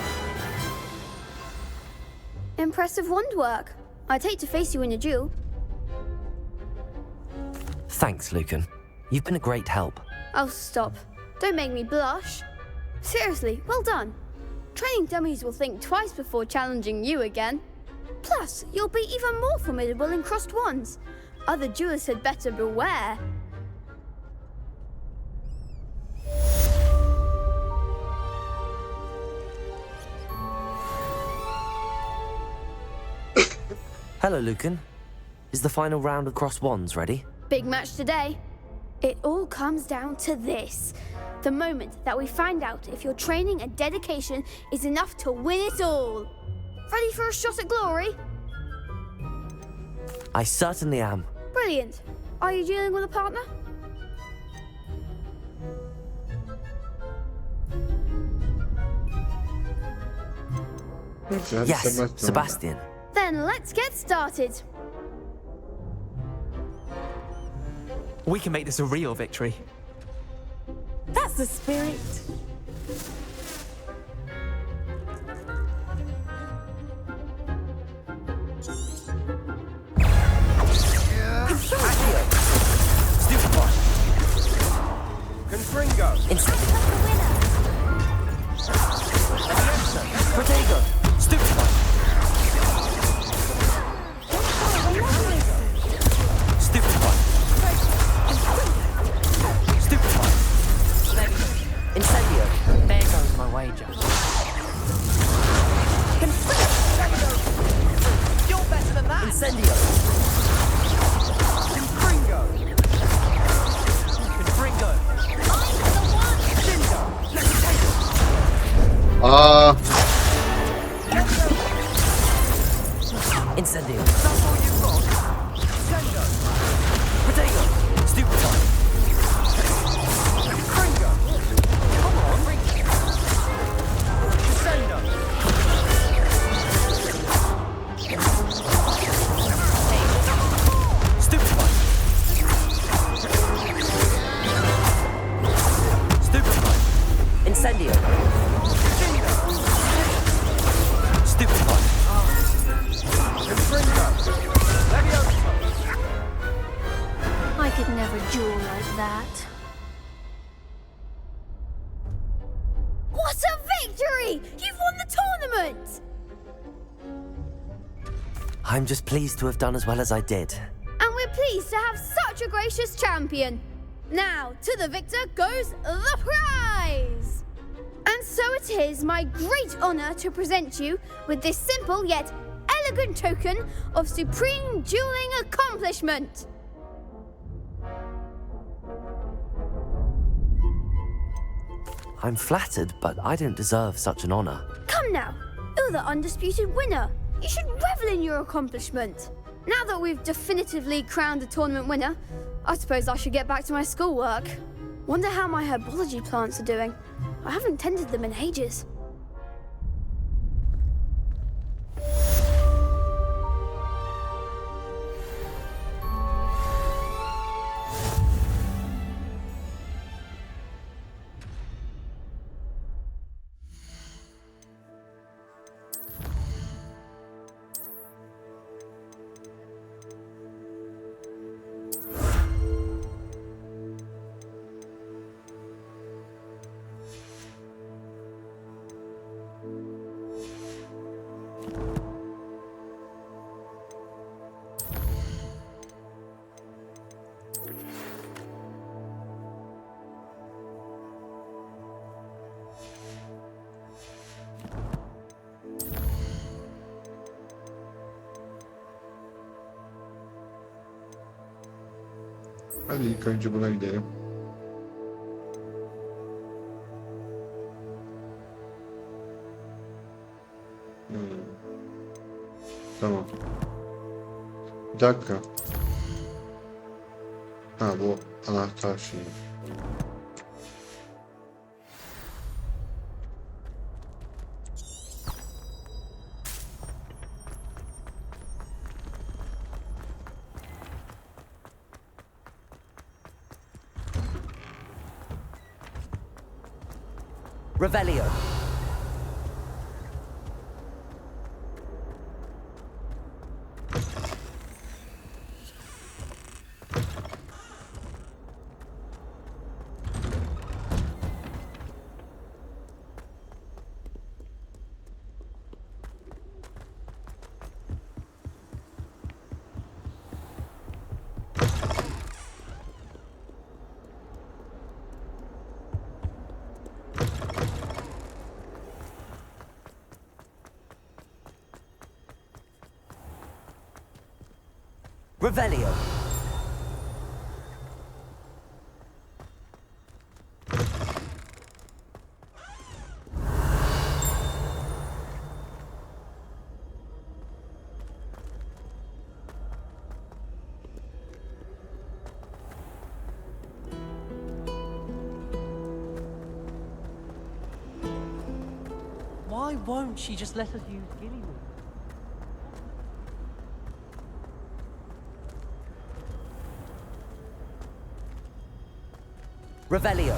Impressive wand work. I'd hate to face you in a duel. Thanks, Lucan. You've been a great help. Oh, stop. Don't make me blush. Seriously, well done. Training dummies will think twice before challenging you again. Plus, you'll be even more formidable in crossed wands. Other duelists had better beware. Hello, Lucan. Is the final round of cross wands ready? Big match today. It all comes down to this. The moment that we find out if your training and dedication is enough to win it all. Ready for a shot at glory? I certainly am. Brilliant. Are you dealing with a partner? Yes, Sebastian. Then let's get started. We can make this a real victory. That's the spirit. Stupefy. Confringo. Protego. Stupefy. Stupefy. Stupefy. Incendio. There goes my wager. You're better than that. Incendio. Confringo. Confringo. Incendio. That's all you've got. Sendo. Protego. Stupefy. Confringo. Come on. Sendo. Stupefy. duel like that. What a victory! You've won the tournament! I'm just pleased to have done as well as I did. And we're pleased to have such a gracious champion. Now, to the victor goes the prize! And so it is my great honor to present you with this simple yet elegant token of supreme dueling accomplishment. I'm flattered, but I don't deserve such an honor. Come now, you're the undisputed winner. You should revel in your accomplishment. Now that we've definitively crowned the tournament winner, I suppose I should get back to my schoolwork. Wonder how my herbology plants are doing. I haven't tended them in ages. Hadi ilk önce buna gidelim. Tamam. Bir dakika. Ha, bu anahtar şimdi. Revelio. Revelio. Why won't she just let us use Gillywood? Revelio.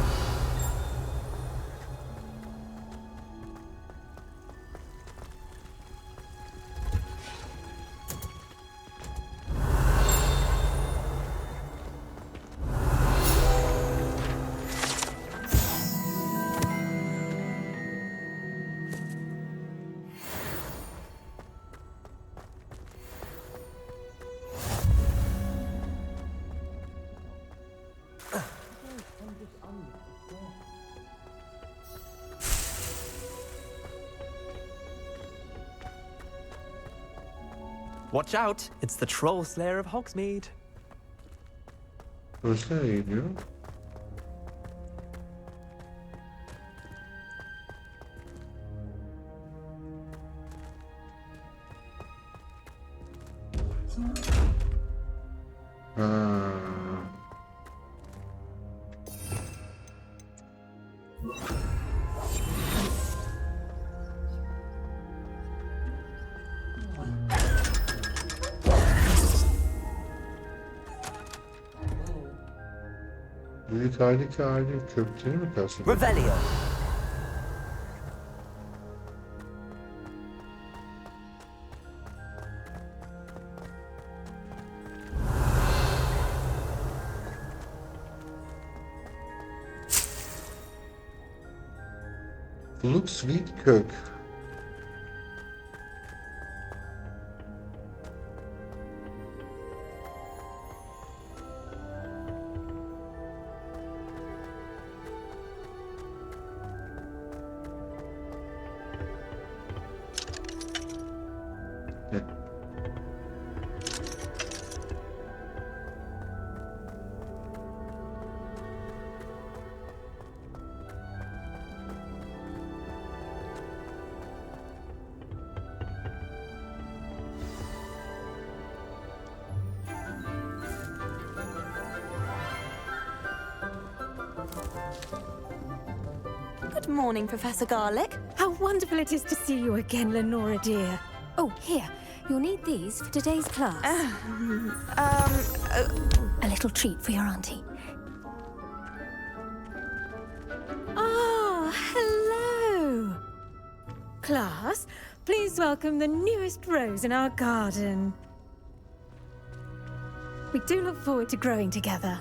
Watch out! It's the Troll Slayer of Hogsmeade. Burası nereye gidiyor? Ha. Büyük aile aile kökleri mi kalsın? Revelio. Bulup Sweet Kök. Good morning, Professor Garlick. How wonderful it is to see you again, Lenora dear. Oh, here. You'll need these for today's class. A little treat for your auntie. Ah, hello. Class, please welcome the newest rose in our garden. We do look forward to growing together.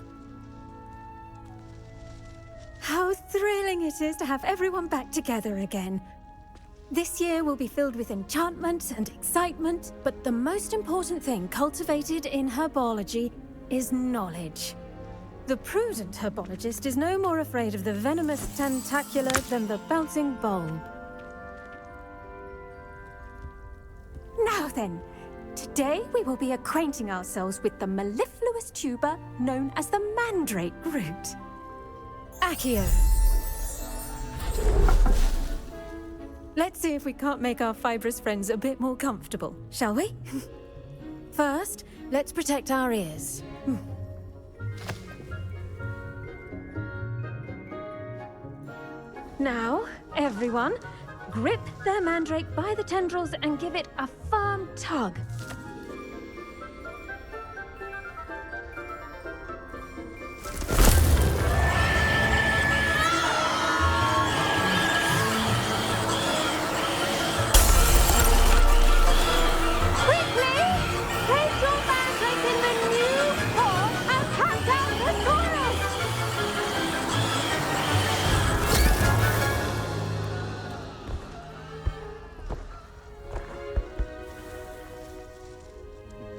How thrilling it is to have everyone back together again. This year will be filled with enchantment and excitement, but the most important thing cultivated in herbology is knowledge. The prudent herbologist is no more afraid of the venomous tentacula than the bouncing bulb. Now then, today we will be acquainting ourselves with the mellifluous tuber known as the mandrake root. Accio. Let's see if we can't make our fibrous friends a bit more comfortable, shall we? First, let's protect our ears. Now, everyone, grip their mandrake by the tendrils and give it a firm tug.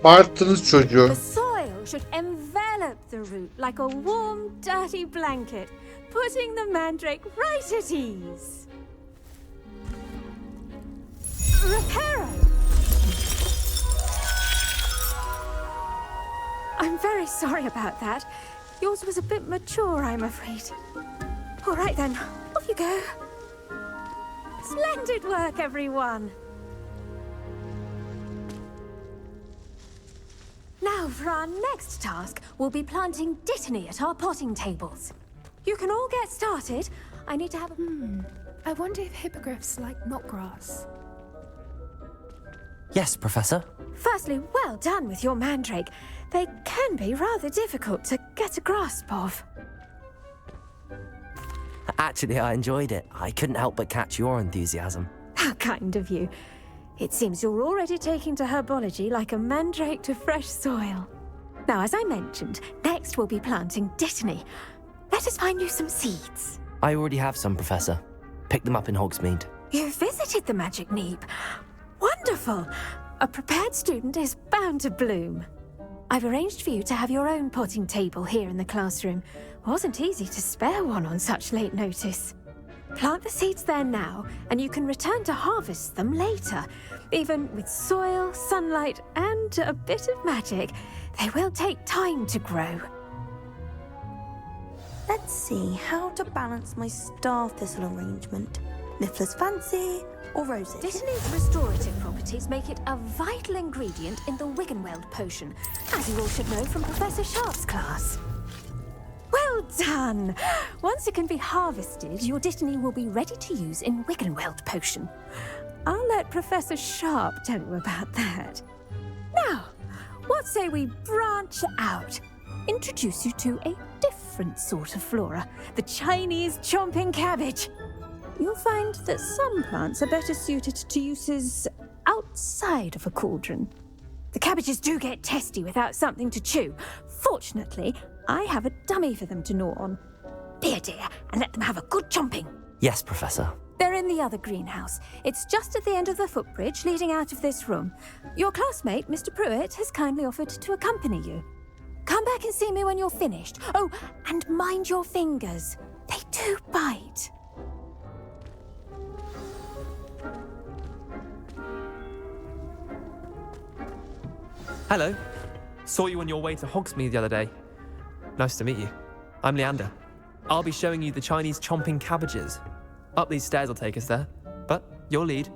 Bağırttınız çocuğu. The soil should envelop the root like a warm, dirty blanket, putting the mandrake right at ease. Reparo! I'm very sorry about that. Yours was a bit mature, I'm afraid. All right then, off you go. Splendid work, everyone. Now, for our next task, we'll be planting dittany at our potting tables. You can all get started. I need to have a... I wonder if hippogriffs like knotgrass. Yes, Professor. Firstly, well done with your mandrake. They can be rather difficult to get a grasp of. Actually, I enjoyed it. I couldn't help but catch your enthusiasm. How kind of you. It seems you're already taking to herbology like a mandrake to fresh soil. Now, as I mentioned, next we'll be planting dittany. Let us find you some seeds. I already have some, Professor. Picked them up in Hogsmeade. You visited the Magic Neep. Wonderful! A prepared student is bound to bloom. I've arranged for you to have your own potting table here in the classroom. Wasn't easy to spare one on such late notice. Plant the seeds there now, and you can return to harvest them later. Even with soil, sunlight, and a bit of magic, they will take time to grow. Let's see how to balance my star thistle arrangement. Niffler's fancy or roses? Dittany's restorative properties make it a vital ingredient in the Wiggenweld potion, as you all should know from Professor Sharp's class. Well done! Once it can be harvested, your dittany will be ready to use in Wiggenweld potion. I'll let Professor Sharp tell you about that. Now, what say we branch out? Introduce you to a different sort of flora, the Chinese chomping cabbage. You'll find that some plants are better suited to uses outside of a cauldron. The cabbages do get testy without something to chew. Fortunately, I have a dummy for them to gnaw on. Be a dear and let them have a good chomping. Yes, Professor. They're in the other greenhouse. It's just at the end of the footbridge leading out of this room. Your classmate, Mr. Pruitt, has kindly offered to accompany you. Come back and see me when you're finished. Oh, and mind your fingers. They do bite. Hello. Saw you on your way to Hogsmeade the other day. Nice to meet you. I'm Leander. I'll be showing you the Chinese chomping cabbages. Up these stairs will take us there. But your lead.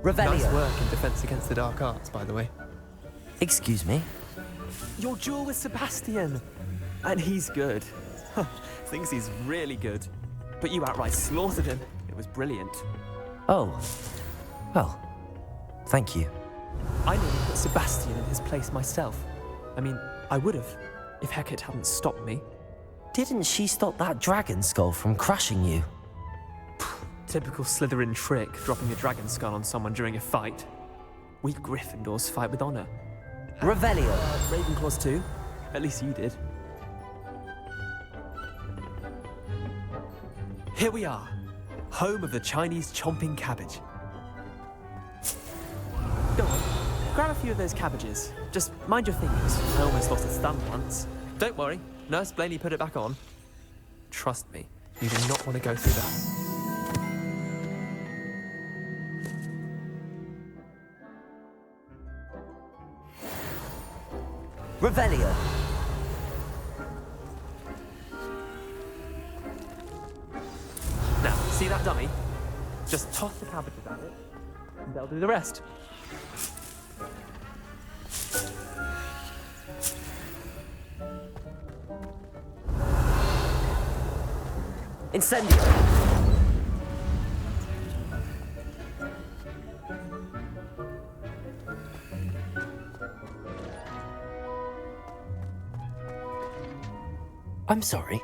Revelio. Nice work in defense against the dark arts, by the way. Excuse me? Your duel with Sebastian. And he's good. Thinks he's really good. But you outright slaughtered him. It was brilliant. Oh. Well, thank you. I nearly put Sebastian in his place myself. I mean, I would have, if Hecate hadn't stopped me. Didn't she stop that dragon skull from crushing you? Typical Slytherin trick, dropping a dragon skull on someone during a fight. We Gryffindors fight with honor. Revelio. Ravenclaws too. At least you did. Here we are, home of the Chinese chomping cabbage. Go on, grab a few of those cabbages. Just mind your fingers. I almost lost a thumb once. Don't worry, Nurse Blaney put it back on. Trust me, you do not want to go through that. Revelio. Now, see that dummy? Just toss the cabbages at it, and they'll do the rest. Incendio. I'm sorry.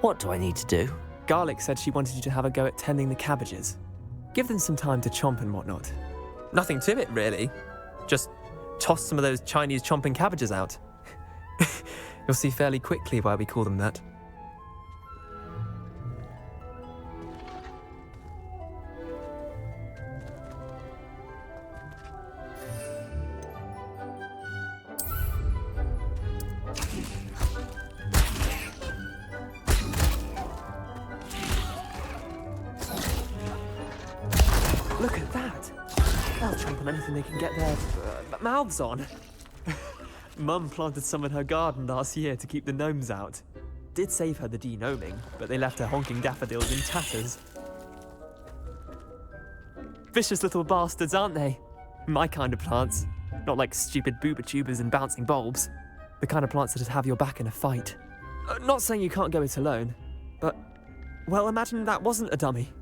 What do I need to do? Garlic said she wanted you to have a go at tending the cabbages. Give them some time to chomp and whatnot. Nothing to it, really. Just toss some of those Chinese chomping cabbages out. You'll see fairly quickly why we call them that. Look at that! They'll chomp on anything they can get their mouths on. Mum planted some in her garden last year to keep the gnomes out. Did save her the de-gnoming, but they left her honking daffodils in tatters. Vicious little bastards, aren't they? My kind of plants. Not like stupid booba tubers and bouncing bulbs. The kind of plants that'd have your back in a fight. Not saying you can't go it alone, but, well, imagine that wasn't a dummy.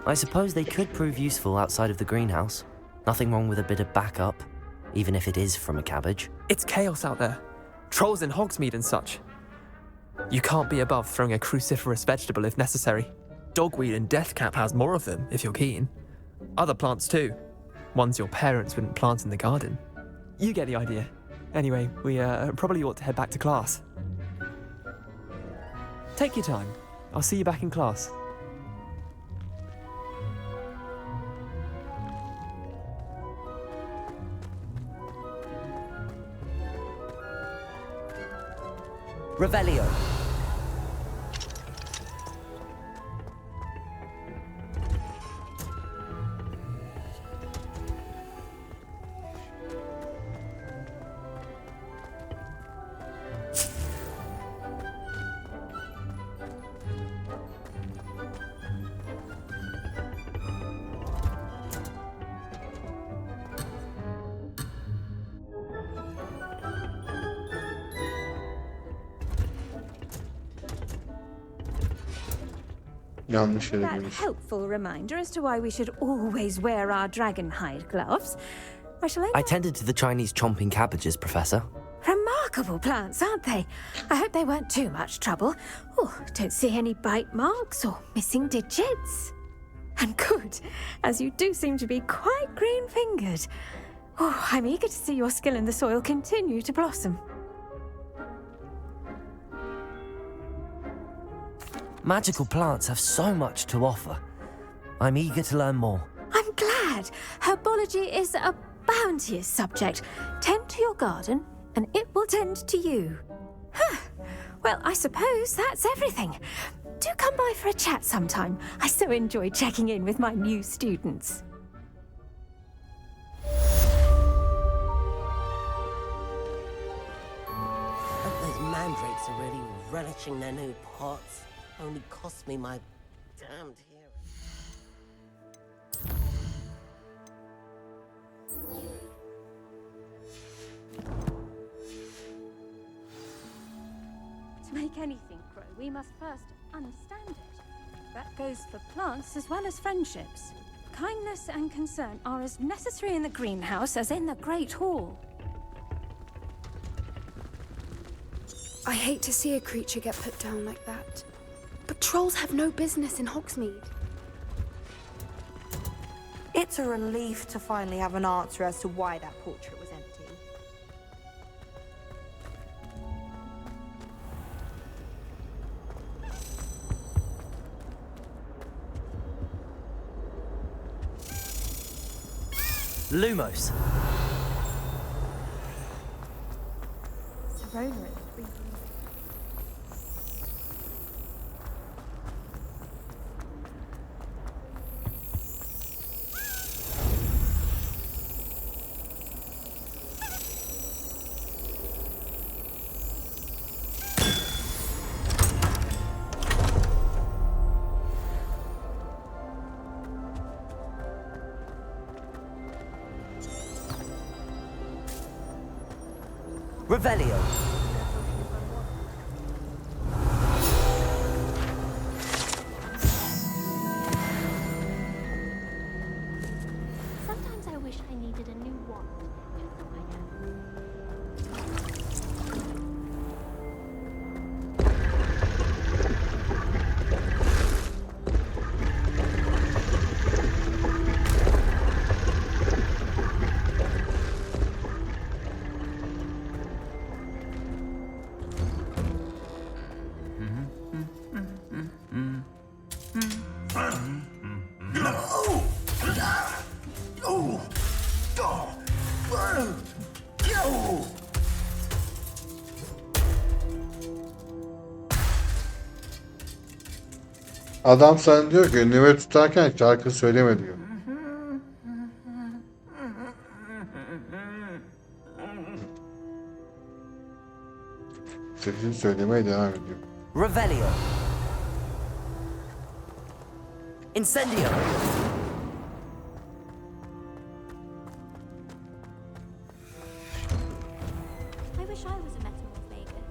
I suppose they could prove useful outside of the greenhouse. Nothing wrong with a bit of backup, even if it is from a cabbage. It's chaos out there. Trolls in Hogsmeade and such. You can't be above throwing a cruciferous vegetable if necessary. Dogweed and deathcap has more of them, if you're keen. Other plants too. Ones your parents wouldn't plant in the garden. You get the idea. Anyway, we probably ought to head back to class. Take your time. I'll see you back in class. Revelio. Yanlış yere That girmiş. helpful reminder as to why we should always wear our dragon hide gloves. I shall I tended to the Chinese chomping cabbages, Professor. Remarkable plants, aren't they? I hope they weren't too much trouble. Oh, don't see any bite marks or missing digits. And good, as you do seem to be quite green-fingered. Oh, I'm eager to see your skill in the soil continue to blossom. Magical plants have so much to offer. I'm eager to learn more. I'm glad. Herbology is a bounteous subject. Tend to your garden, and it will tend to you. Huh. Well, I suppose that's everything. Do come by for a chat sometime. I so enjoy checking in with my new students. Those mandrakes are really relishing their new pots. Only cost me my damned hearing. To make anything grow, we must first understand it. That goes for plants as well as friendships. Kindness and concern are as necessary in the greenhouse as in the Great Hall. I hate to see a creature get put down like that. But trolls have no business in Hogsmeade. It's a relief to finally have an answer as to why that portrait was empty. Lumos. Revelio. Sometimes I wish I needed a new wand, just so I can. Adam sana diyor ki nöbet tutarken şarkı söyleme diyor. Sesini söylemeye devam ediyor. Revelio. Incendio. I wish I was a metamorphagus.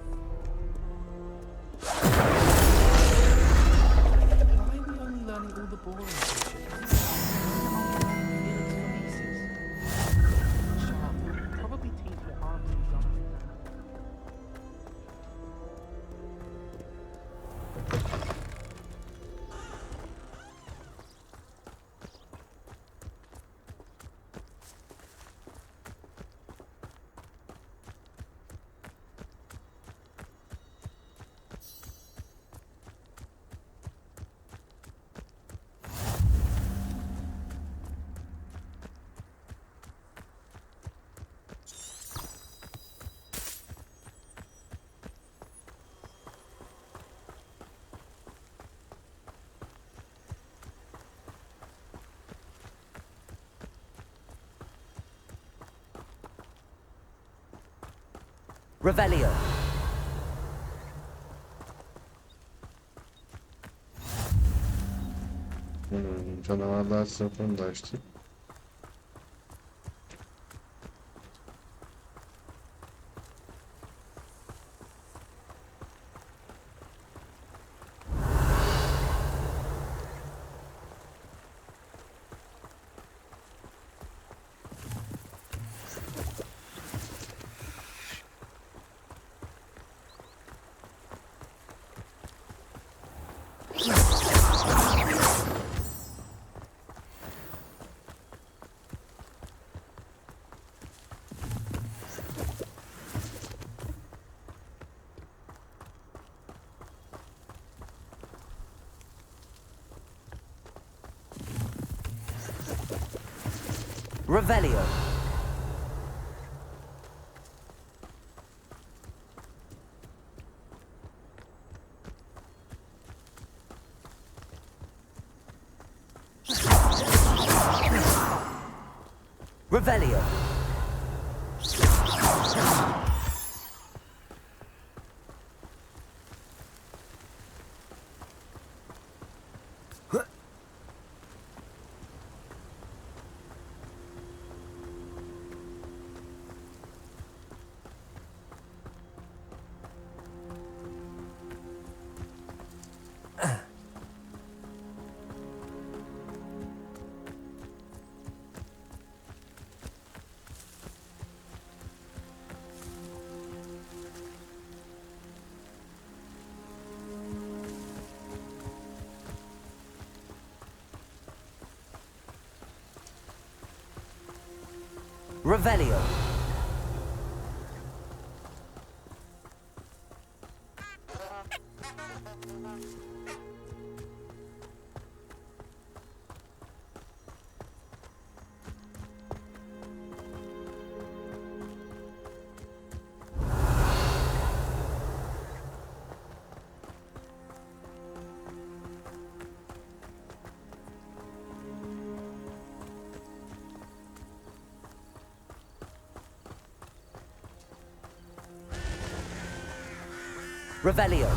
Why are we only learning all the boring features? Sharp. Probably teach what harmony's done. Revelio. Canavarlar sınıfını da açtık. Revelio. Revelio. Revelio. Revelio.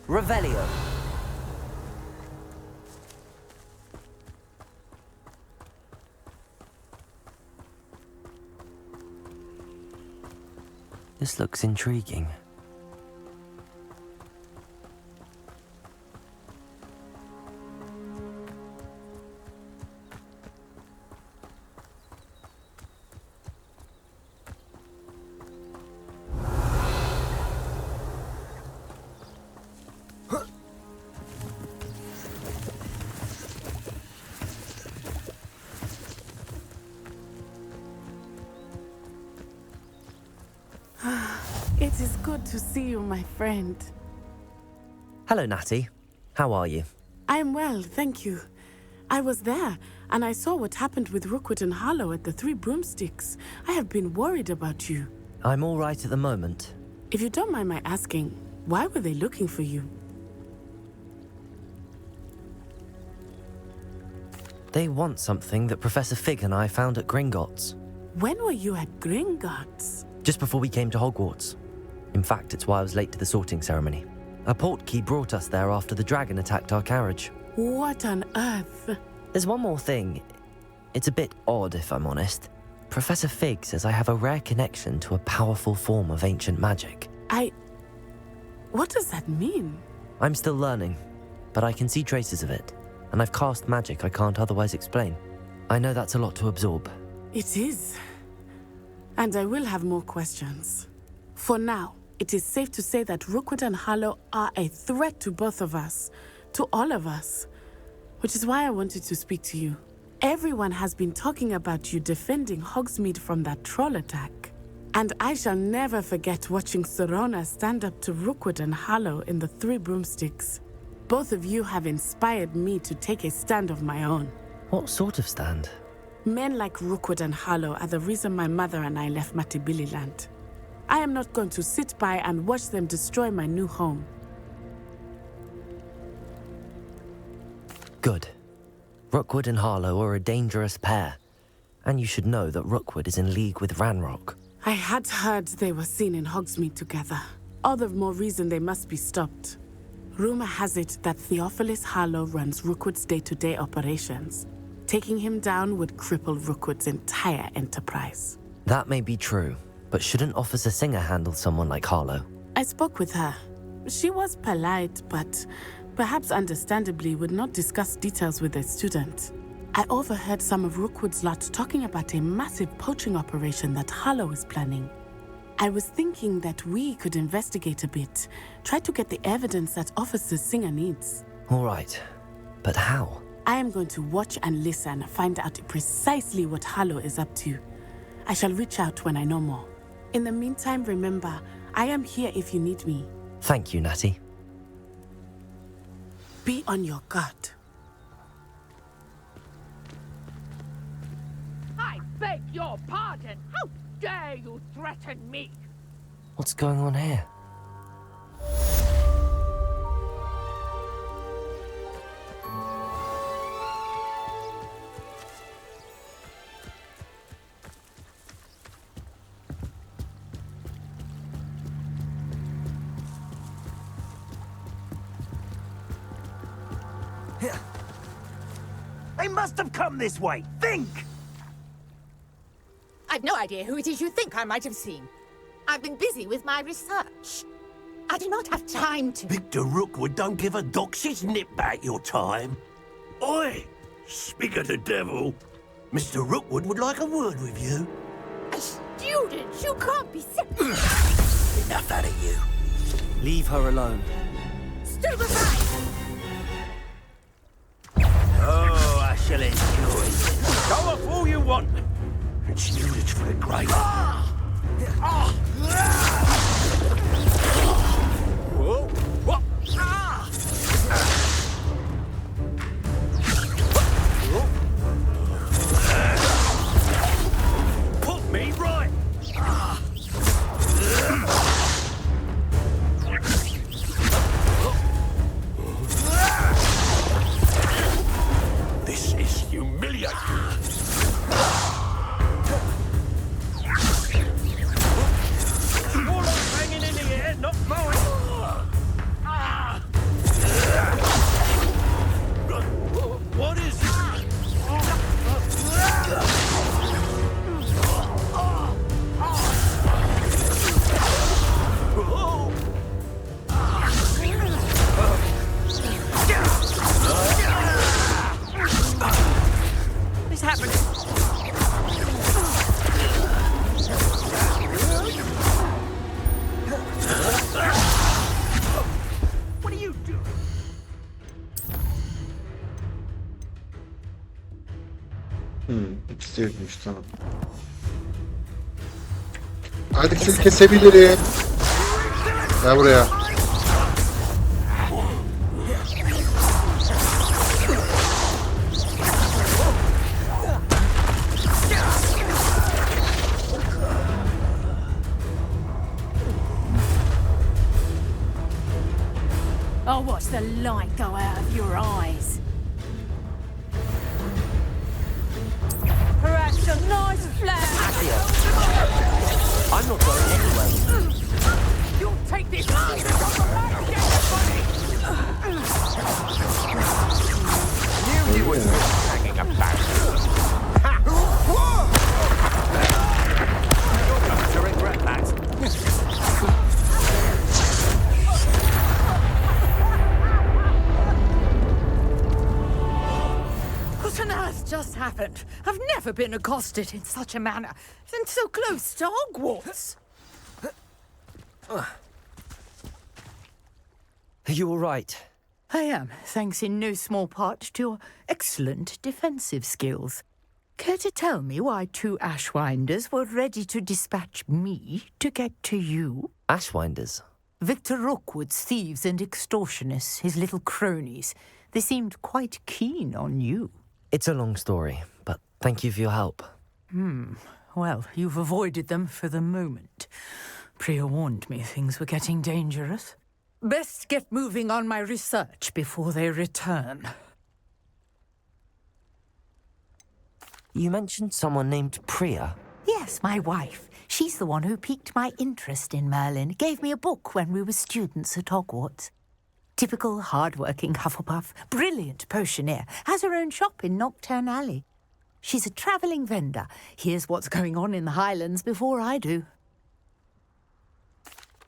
Revelio. This looks intriguing. It is good to see you, my friend. Hello, Natty. How are you? I am well, thank you. I was there, and I saw what happened with Rookwood and Harlow at the Three Broomsticks. I have been worried about you. I'm all right at the moment. If you don't mind my asking, why were they looking for you? They want something that Professor Fig and I found at Gringotts. When were you at Gringotts? Just before we came to Hogwarts. In fact, it's why I was late to the sorting ceremony. A portkey brought us there after the dragon attacked our carriage. What on earth? There's one more thing. It's a bit odd, if I'm honest. Professor Fig says I have a rare connection to a powerful form of ancient magic. What does that mean? I'm still learning, but I can see traces of it, and I've cast magic I can't otherwise explain. I know that's a lot to absorb. It is. And I will have more questions. For now, it is safe to say that Rookwood and Harlow are a threat to both of us, to all of us, which is why I wanted to speak to you. Everyone has been talking about you defending Hogsmeade from that troll attack. And I shall never forget watching Serona stand up to Rookwood and Harlow in the Three Broomsticks. Both of you have inspired me to take a stand of my own. What sort of stand? Men like Rookwood and Harlow are the reason my mother and I left Matabeleland. I am not going to sit by and watch them destroy my new home. Good. Rookwood and Harlow are a dangerous pair, and you should know that Rookwood is in league with Ranrock. I had heard they were seen in Hogsmeade together. All the more reason they must be stopped. Rumor has it that Theophilus Harlow runs Rookwood's day-to-day operations. Taking him down would cripple Rookwood's entire enterprise. That may be true, but shouldn't Officer Singer handle someone like Harlow? I spoke with her. She was polite, but perhaps understandably would not discuss details with a student. I overheard some of Rookwood's lot talking about a massive poaching operation that Harlow is planning. I was thinking that we could investigate a bit, try to get the evidence that Officer Singer needs. All right, but how? I am going to watch and listen, find out precisely what Harlow is up to. I shall reach out when I know more. In the meantime, remember, I am here if you need me. Thank you, Natty. Be on your guard. I beg your pardon. How dare you threaten me? What's going on here? They must have come this way. Think! I've no idea who it is you think I might have seen. I've been busy with my research. I do not have time to... Victor Rookwood don't give a doxy's nip back your time. Oi! Speak of the devil. Mr. Rookwood would like a word with you. A student? You can't be... Enough out of you. Leave her alone. Stupefy! Oh, I shall enjoy it. Go off all you want. It's you that's for the grave. Whoa. What? Put me right. This is humiliating. More like hanging in the air, not mowing. What is it? What's happening? What are you doing? İkisiymiş, tamam. Artık seni kesebilirim. Gel buraya. I'll watch the light go out of your eyes. Perhaps a nice flash. I'm not going anywhere. You'll take this. Knew you were hanging about. You're going to regret that. What on earth just happened? I've never been accosted in such a manner, and so close to Hogwarts. Are you all right? I am, thanks in no small part to your excellent defensive skills. Care to tell me why two Ashwinders were ready to dispatch me to get to you? Ashwinders? Victor Rookwood's thieves and extortionists, his little cronies. They seemed quite keen on you. It's a long story, but thank you for your help. Well, you've avoided them for the moment. Priya warned me things were getting dangerous. Best get moving on my research before they return. You mentioned someone named Priya. Yes, my wife. She's the one who piqued my interest in Merlin. Gave me a book when we were students at Hogwarts. Typical hard-working Hufflepuff, brilliant potioneer, has her own shop in Nocturne Alley. She's a travelling vendor. Hears what's going on in the Highlands before I do.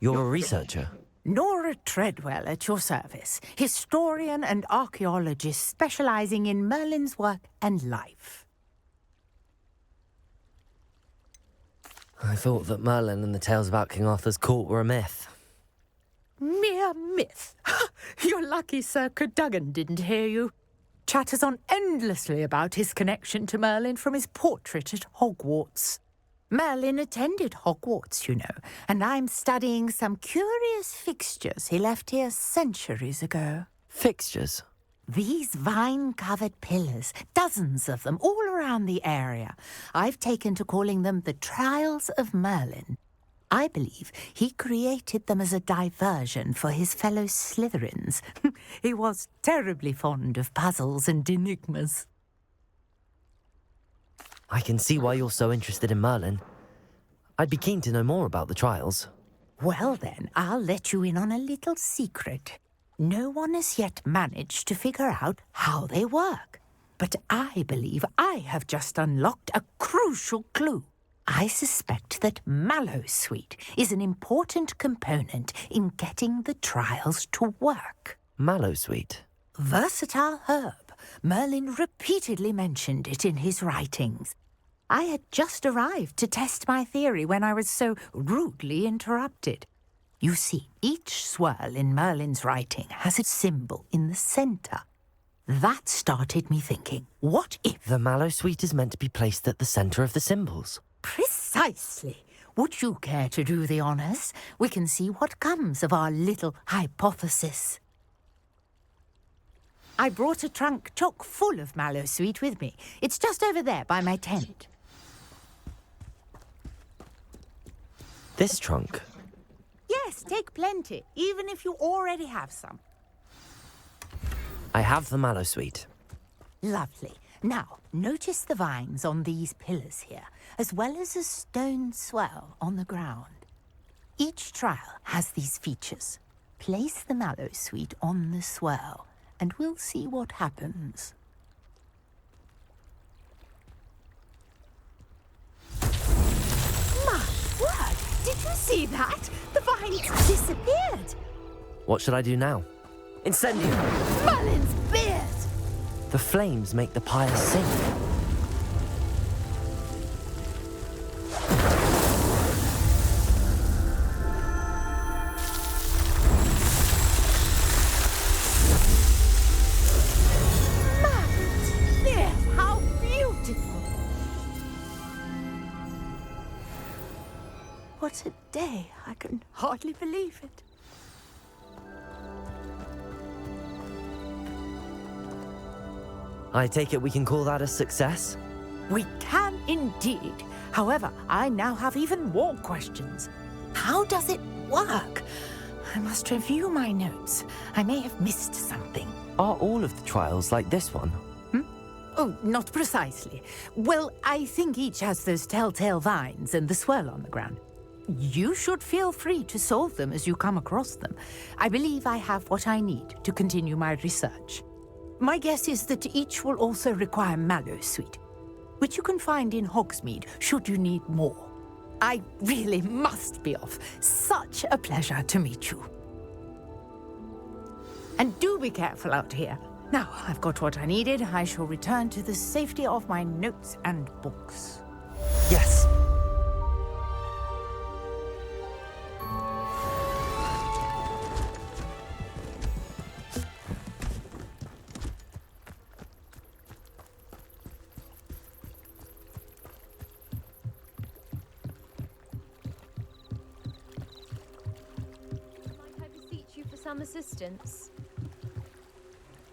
You're a researcher? Nora Treadwell at your service, historian and archaeologist specializing in Merlin's work and life. I thought that Merlin and the tales about King Arthur's court were a myth. Mere myth. You're lucky Sir Cadogan didn't hear you. Chatters on endlessly about his connection to Merlin from his portrait at Hogwarts. Merlin attended Hogwarts, you know, and I'm studying some curious fixtures he left here centuries ago. Fixtures? These vine-covered pillars, dozens of them all around the area. I've taken to calling them the Trials of Merlin. I believe he created them as a diversion for his fellow Slytherins. He was terribly fond of puzzles and enigmas. I can see why you're so interested in Merlin. I'd be keen to know more about the trials. Well then, I'll let you in on a little secret. No one has yet managed to figure out how they work. But I believe I have just unlocked a crucial clue. I suspect that Mallowsweet is an important component in getting the trials to work. Mallowsweet? Versatile herb. Merlin repeatedly mentioned it in his writings. I had just arrived to test my theory when I was so rudely interrupted. You see, each swirl in Merlin's writing has a symbol in the centre. That started me thinking, what if... The Mallowsweet is meant to be placed at the centre of the symbols. Precisely. Would you care to do the honours? We can see what comes of our little hypothesis. I brought a trunk chock full of Mallowsweet with me. It's just over there by my tent. This trunk? Yes, take plenty, even if you already have some. I have the Mallowsweet. Lovely. Now, notice the vines on these pillars here, as well as a stone swell on the ground. Each trial has these features. Place the Mallowsweet on the swell, and we'll see what happens. My word! Did you see that? The vines disappeared! What should I do now? Incendium! Merlin's beard! The flames make the pyre sink. How beautiful! What a day! I can hardly believe it. I take it we can call that a success? We can indeed. However, I now have even more questions. How does it work? I must review my notes. I may have missed something. Are all of the trials like this one? Oh, not precisely. Well, I think each has those telltale vines and the swirl on the ground. You should feel free to solve them as you come across them. I believe I have what I need to continue my research. My guess is that each will also require Mallowsweet, which you can find in Hogsmeade should you need more. I really must be off. Such a pleasure to meet you. And do be careful out here. Now, I've got what I needed. I shall return to the safety of my notes and books. Yes. Might I beseech you for some assistance?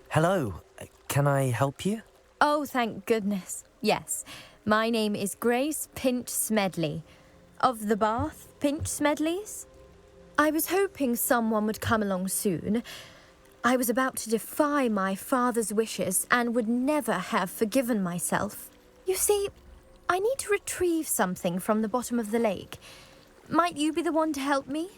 Hello. Can I help you? Oh, thank goodness. Yes. My name is Grace Pinch Smedley, of the Bath Pinch Smedleys. I was hoping someone would come along soon. I was about to defy my father's wishes and would never have forgiven myself. You see, I need to retrieve something from the bottom of the lake. Might you be the one to help me?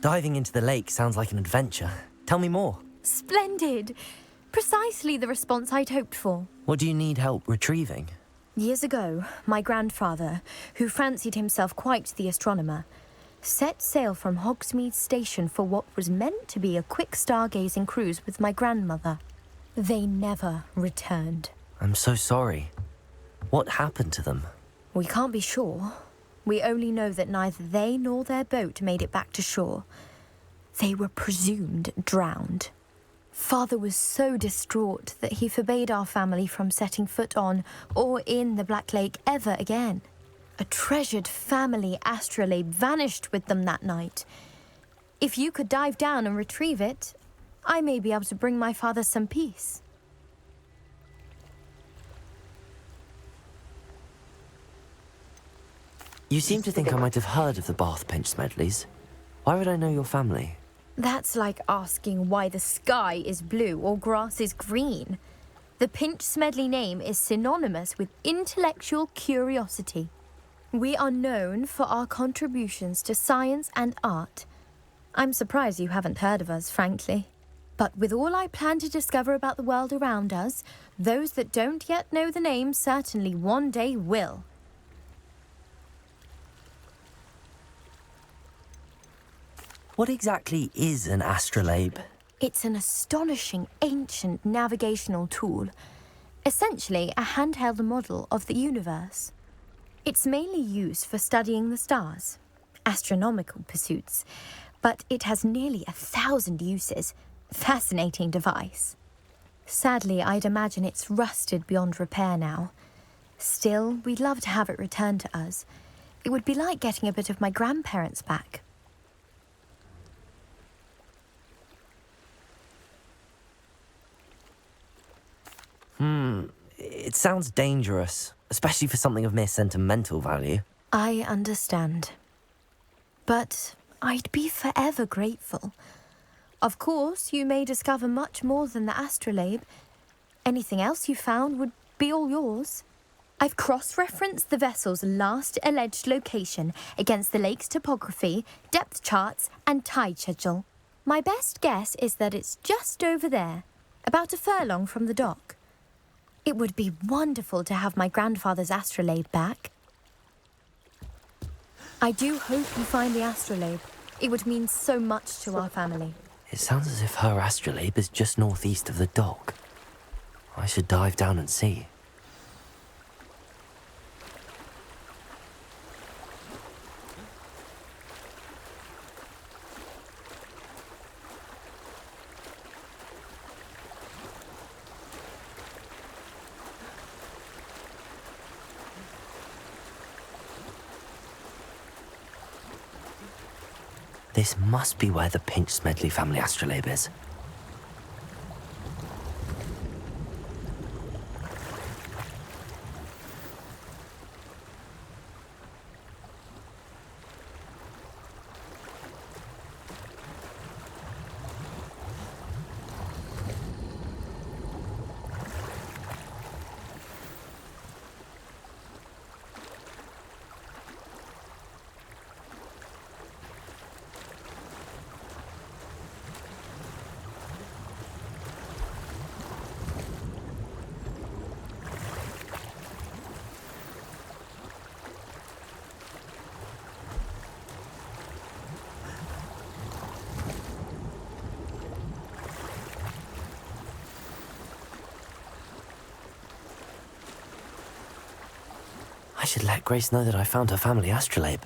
Diving into the lake sounds like an adventure. Tell me more. Splendid! Precisely the response I'd hoped for. What do you need help retrieving? Years ago, my grandfather, who fancied himself quite the astronomer, set sail from Hogsmeade Station for what was meant to be a quick stargazing cruise with my grandmother. They never returned. I'm so sorry. What happened to them? We can't be sure. We only know that neither they nor their boat made it back to shore. They were presumed drowned. Father was so distraught that he forbade our family from setting foot on or in the Black Lake ever again. A treasured family astrolabe vanished with them that night. If you could dive down and retrieve it, I may be able to bring my father some peace. You seem to think I might have heard of the Bath Pinch Smedleys. Why would I know your family? That's like asking why the sky is blue or grass is green. The Pinch Smedley name is synonymous with intellectual curiosity. We are known for our contributions to science and art. I'm surprised you haven't heard of us, frankly. But with all I plan to discover about the world around us, those that don't yet know the name certainly one day will. What exactly is an astrolabe? It's an astonishing ancient navigational tool, essentially a handheld model of the universe. It's mainly used for studying the stars, astronomical pursuits, but it has nearly 1,000 uses. Fascinating device. Sadly, I'd imagine it's rusted beyond repair now. Still, we'd love to have it returned to us. It would be like getting a bit of my grandparents back. It sounds dangerous, especially for something of mere sentimental value. I understand. But I'd be forever grateful. Of course, you may discover much more than the astrolabe. Anything else you found would be all yours. I've cross-referenced the vessel's last alleged location against the lake's topography, depth charts, and tide schedule. My best guess is that it's just over there, about a furlong from the dock. It would be wonderful to have my grandfather's astrolabe back. I do hope you find the astrolabe. It would mean so much to our family. It sounds as if her astrolabe is just northeast of the dock. I should dive down and see. This must be where the Pinch Smedley family astrolabe is. I should let Grace know that I found her family astrolabe.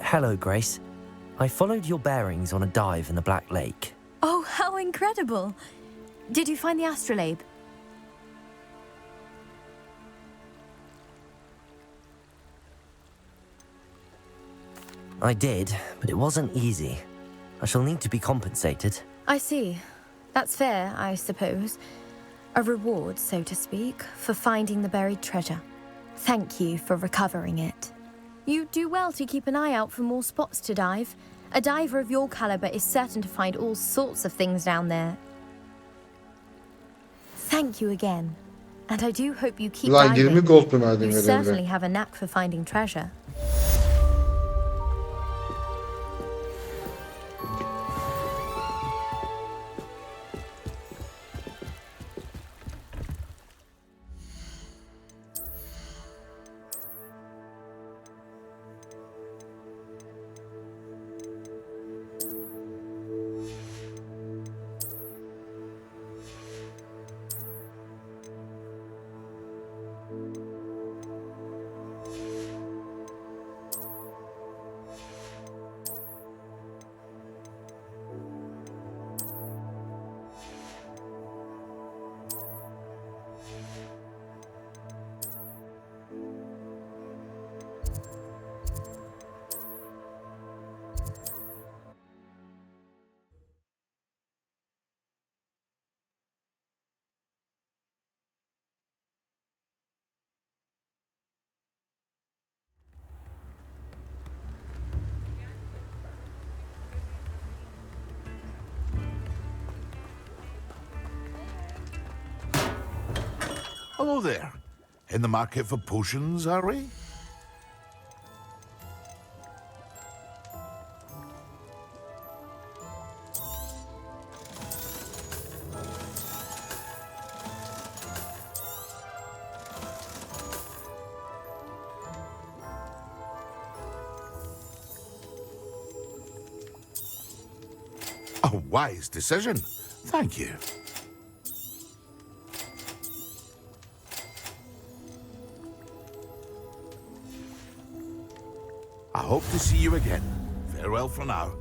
Hello, Grace. I followed your bearings on a dive in the Black Lake. Oh, how incredible! Did you find the astrolabe? I did, but it wasn't easy. I shall need to be compensated. I see. That's fair, I suppose. A reward, so to speak, for finding the buried treasure. Thank you for recovering it. You do well to keep an eye out for more spots to dive. A diver of your caliber is certain to find all sorts of things down there. Thank you again. And I do hope you keep Ulan diving. 20 gold mu verdin You görevle? certainly have a knack for finding treasure. Hello there. In the market for potions, are we? A wise decision. Thank you. I hope to see you again. Farewell for now.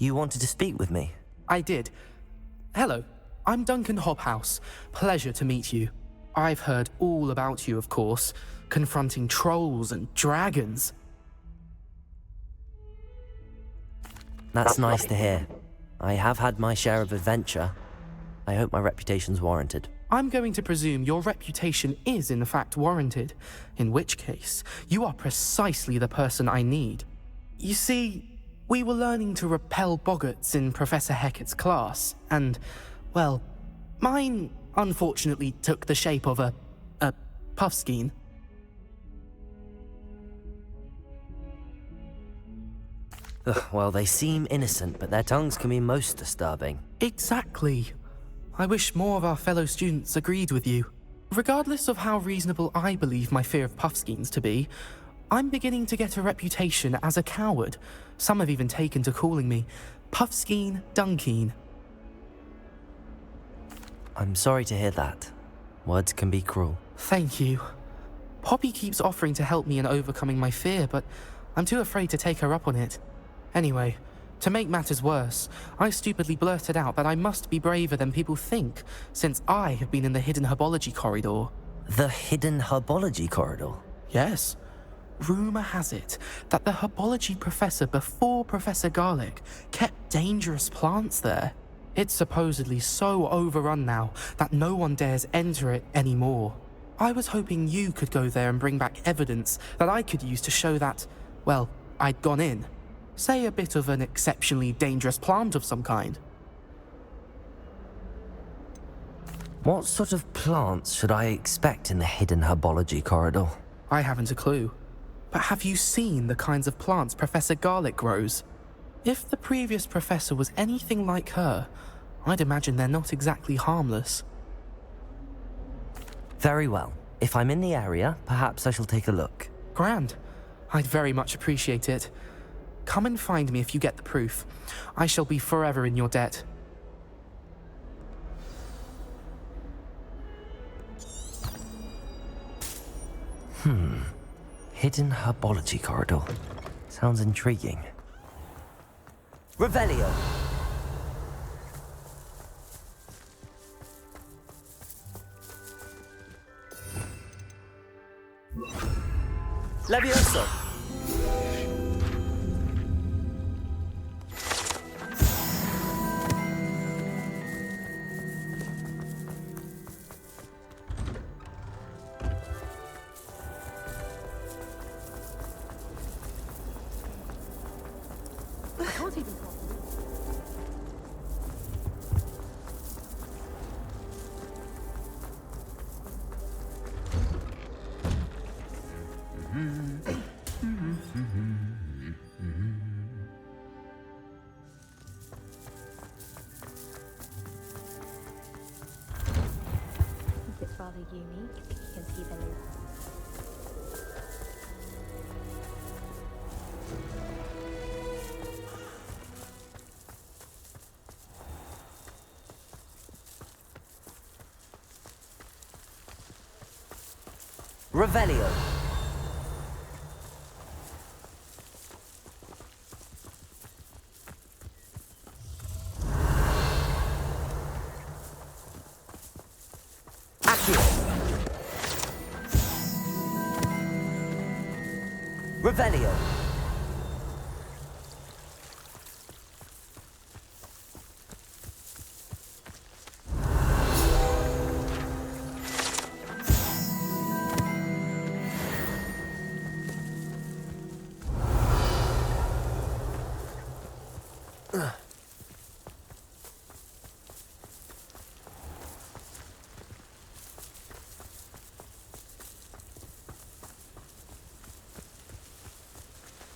You wanted to speak with me? I did. Hello, I'm Duncan Hobhouse. Pleasure to meet you. I've heard all about you, of course, confronting trolls and dragons. That's nice to hear. I have had my share of adventure. I hope my reputation's warranted. I'm going to presume your reputation is in fact warranted, in which case, you are precisely the person I need. You see, We were learning to repel boggarts in Professor Hecat's class, and, well, mine unfortunately took the shape of a puffskein. Ugh, well, they seem innocent, but their tongues can be most disturbing. Exactly. I wish more of our fellow students agreed with you. Regardless of how reasonable I believe my fear of puffskeins to be, I'm beginning to get a reputation as a coward. Some have even taken to calling me Puffskein Dunkeen. I'm sorry to hear that. Words can be cruel. Thank you. Poppy keeps offering to help me in overcoming my fear, but I'm too afraid to take her up on it. Anyway, to make matters worse, I stupidly blurted out that I must be braver than people think, since I have been in the hidden herbology corridor. The hidden herbology corridor? Yes. Rumour has it that the herbology professor before Professor Garlic kept dangerous plants there. It's supposedly so overrun now that no one dares enter it anymore. I was hoping you could go there and bring back evidence that I could use to show that, well, I'd gone in. Say a bit of an exceptionally dangerous plant of some kind. What sort of plants should I expect in the hidden herbology corridor? I haven't a clue. But have you seen the kinds of plants Professor Garlic grows? If the previous professor was anything like her, I'd imagine they're not exactly harmless. Very well. If I'm in the area, perhaps I shall take a look. Grand. I'd very much appreciate it. Come and find me if you get the proof. I shall be forever in your debt. Hidden herbology corridor. Sounds intriguing. Revelio! Levioso! It's rather unique. You can see the lid. Revelio! Revelio.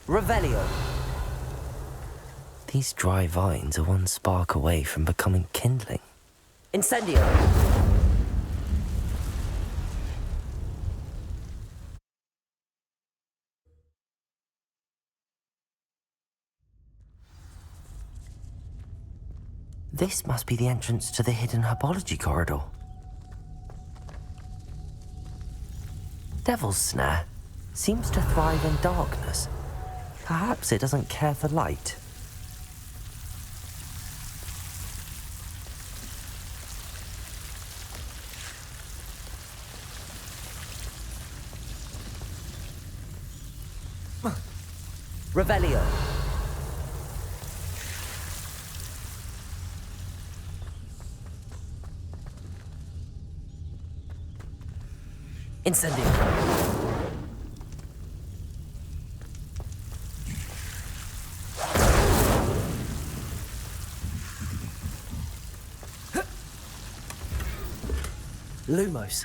Revelio. These dry vines are one spark away from becoming kindling. Incendio. This must be the entrance to the hidden herbology corridor. Devil's Snare seems to thrive in darkness. Perhaps it doesn't care for light. Revelio. Incendio. Lumos.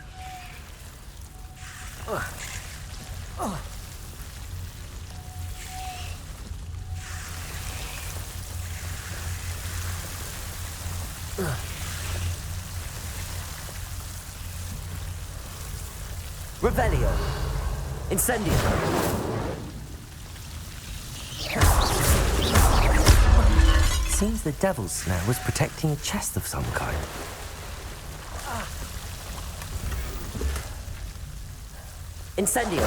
Revelio. Incendio. Seems the devil's snare was protecting a chest of some kind. Incendio.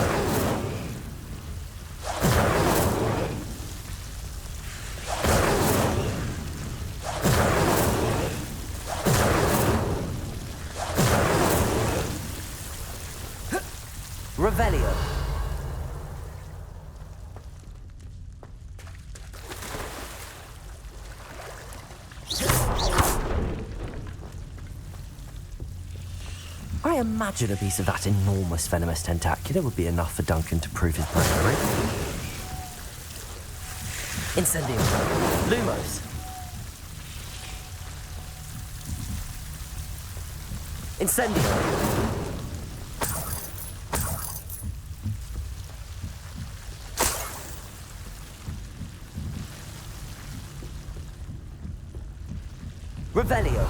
Revelio. I imagine a piece of that enormous venomous tentacula would be enough for Duncan to prove his bravery. Incendio. Lumos. Incendio. Revelio.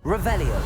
Revelio.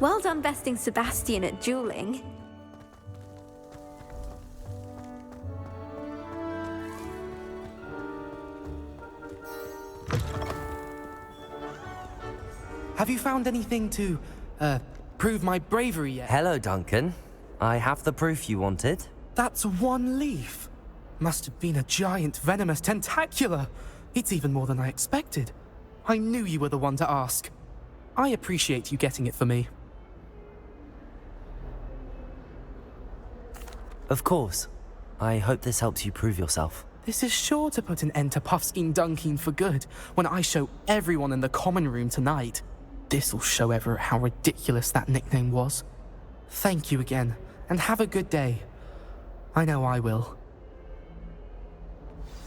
Well done besting Sebastian at dueling. Have you found anything to, prove my bravery yet? Hello, Duncan. I have the proof you wanted. That's one leaf. Must have been a giant venomous tentacula. It's even more than I expected. I knew you were the one to ask. I appreciate you getting it for me. Of course. I hope this helps you prove yourself. This is sure to put an end to Puffskein Dunkin for good when I show everyone in the common room tonight. This'll show Everett how ridiculous that nickname was. Thank you again, and have a good day. I know I will.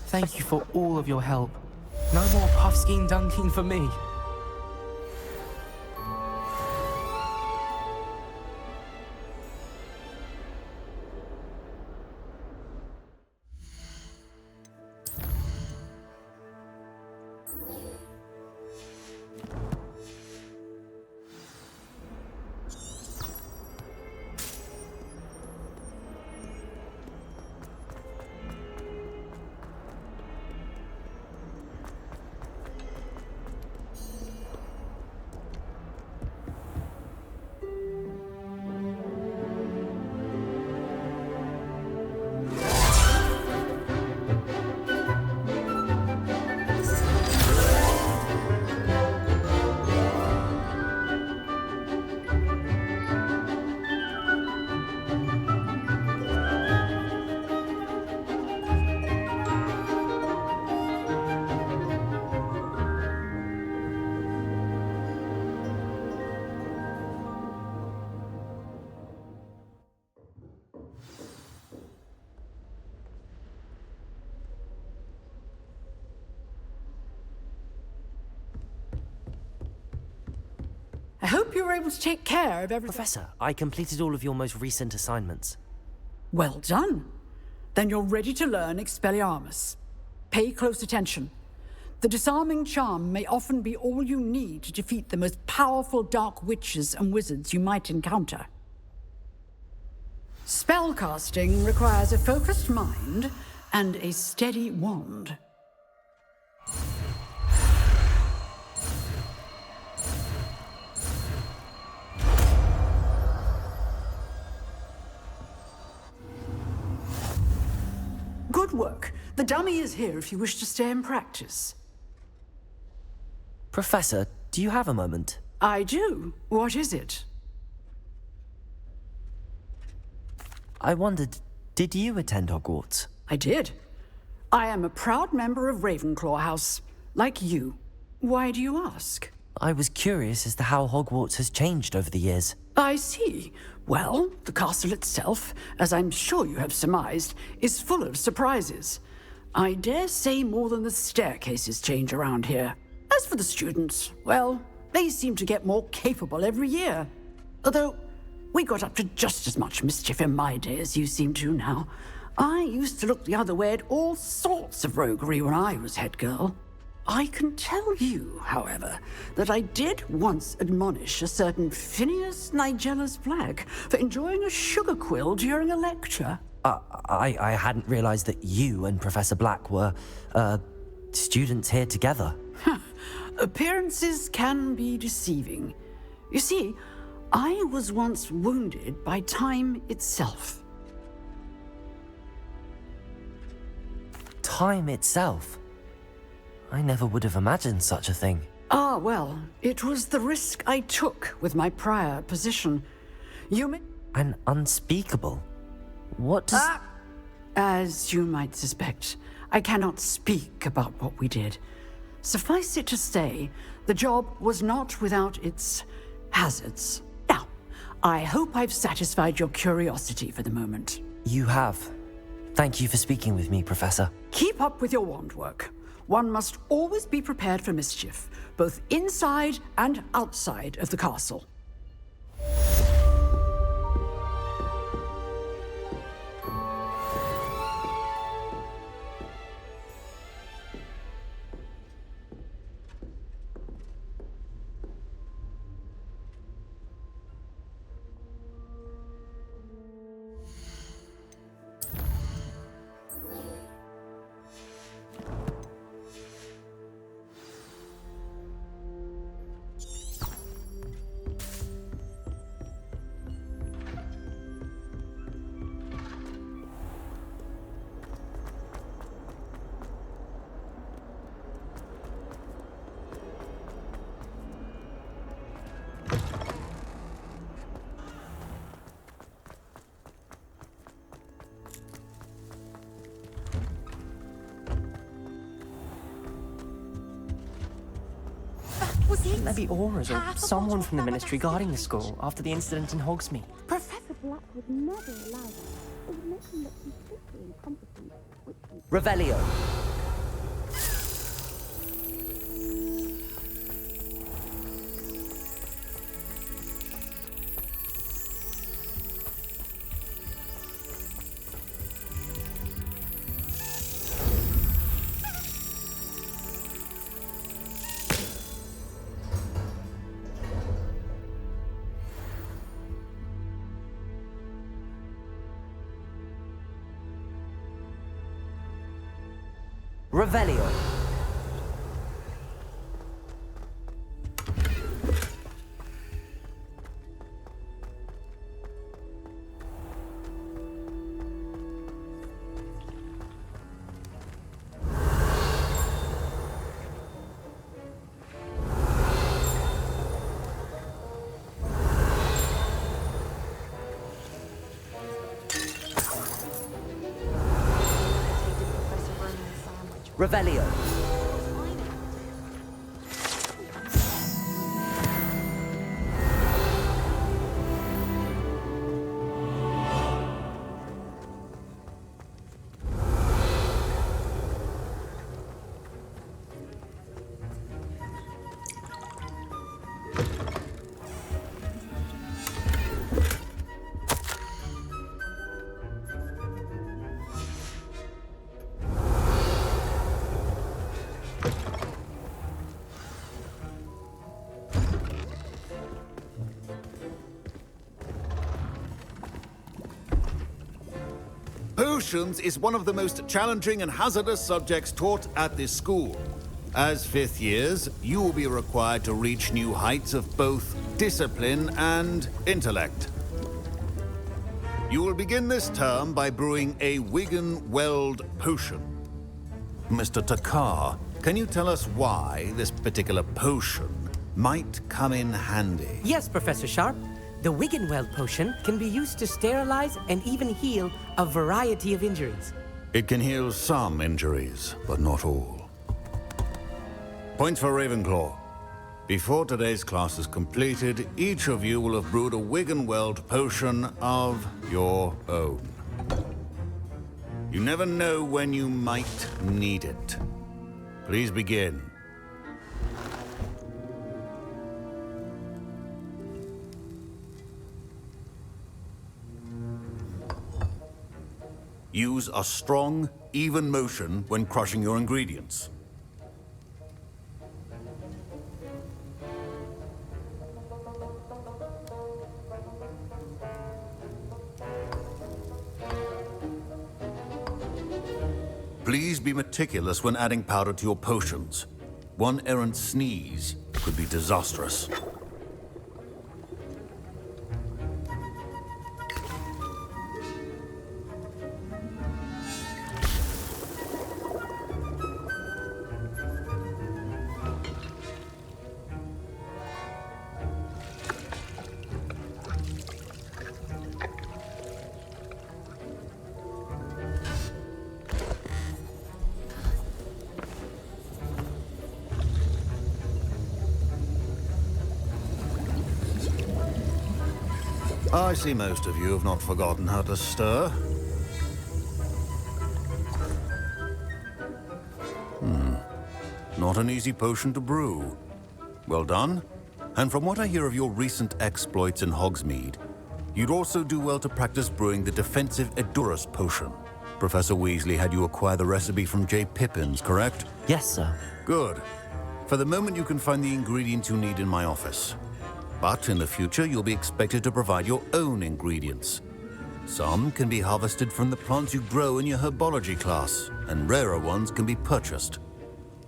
Thank you for all of your help. No more Puffskein Dunkin for me. I hope you were able to take care of everything. Professor, I completed all of your most recent assignments. Well done. Then you're ready to learn Expelliarmus. Pay close attention. The disarming charm may often be all you need to defeat the most powerful dark witches and wizards you might encounter. Spellcasting requires a focused mind and a steady wand. Good work. The dummy is here if you wish to stay and practice. Professor, do you have a moment? I do. What is it? I wondered, did you attend Hogwarts? I did. I am a proud member of Ravenclaw House, like you. Why do you ask? I was curious as to how Hogwarts has changed over the years. I see. Well, the castle itself, as I'm sure you have surmised, is full of surprises. I dare say more than the staircases change around here. As for the students, well, they seem to get more capable every year. Although, we got up to just as much mischief in my day as you seem to now. I used to look the other way at all sorts of roguery when I was head girl. I can tell you, however, that I did once admonish a certain Phineas Nigellus Black for enjoying a sugar quill during a lecture. I hadn't realized that you and Professor Black were, students here together. Appearances can be deceiving. You see, I was once wounded by time itself. Time itself? I never would have imagined such a thing. Ah, well, it was the risk I took with my prior position. You may... An unspeakable? What does... As you might suspect, I cannot speak about what we did. Suffice it to say, the job was not without its hazards. Now, I hope I've satisfied your curiosity for the moment. You have. Thank you for speaking with me, Professor. Keep up with your wand work. One must always be prepared for mischief, both inside and outside of the castle. Maybe Aura's or someone from the Ministry guarding the school after the incident in Hogsmeade. Professor Black would never allow that. It would make him look completely incompetent. Revelio. Revelio. Revelio. Potions is one of the most challenging and hazardous subjects taught at this school. As fifth years, you will be required to reach new heights of both discipline and intellect. You will begin this term by brewing a Wiggenweld potion. Mr. Takar, can you tell us why this particular potion might come in handy? Yes, Professor Sharp. The Wiggenweld potion can be used to sterilize and even heal a variety of injuries. It can heal some injuries, but not all. Points for Ravenclaw. Before today's class is completed, each of you will have brewed a Wiggenweld potion of your own. You never know when you might need it. Please begin. Use a strong, even motion when crushing your ingredients. Please be meticulous when adding powder to your potions. One errant sneeze could be disastrous. I see most of you have not forgotten how to stir. Not an easy potion to brew. Well done. And from what I hear of your recent exploits in Hogsmeade, you'd also do well to practice brewing the defensive Edurus potion. Professor Weasley had you acquire the recipe from J. Pippins, correct? Yes, sir. Good. For the moment, you can find the ingredients you need in my office. But in the future, you'll be expected to provide your own ingredients. Some can be harvested from the plants you grow in your herbology class, and rarer ones can be purchased.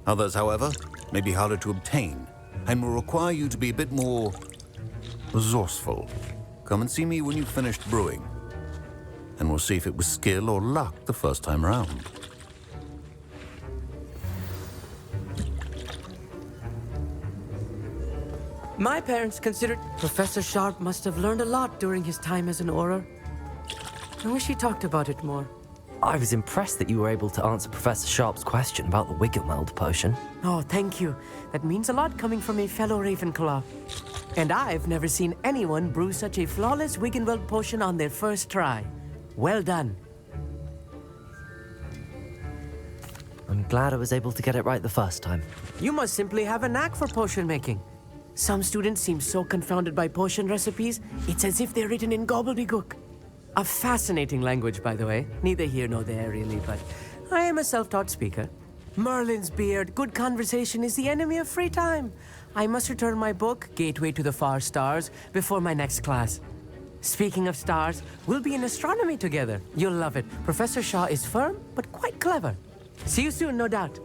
Others, however, may be harder to obtain, and will require you to be a bit more resourceful. Come and see me when you've finished brewing, and we'll see if it was skill or luck the first time round. My parents considered Professor Sharp must have learned a lot during his time as an Auror. I wish he talked about it more. I was impressed that you were able to answer Professor Sharp's question about the Wiggenweld potion. Oh, thank you. That means a lot coming from a fellow Ravenclaw. And I've never seen anyone brew such a flawless Wiggenweld potion on their first try. Well done. I'm glad I was able to get it right the first time. You must simply have a knack for potion making. Some students seem so confounded by potion recipes, it's as if they're written in gobbledygook. A fascinating language, by the way. Neither here nor there, really, but I am a self-taught speaker. Merlin's beard, good conversation is the enemy of free time. I must return my book, Gateway to the Far Stars, before my next class. Speaking of stars, we'll be in astronomy together. You'll love it. Professor Shaw is firm, but quite clever. See you soon, no doubt.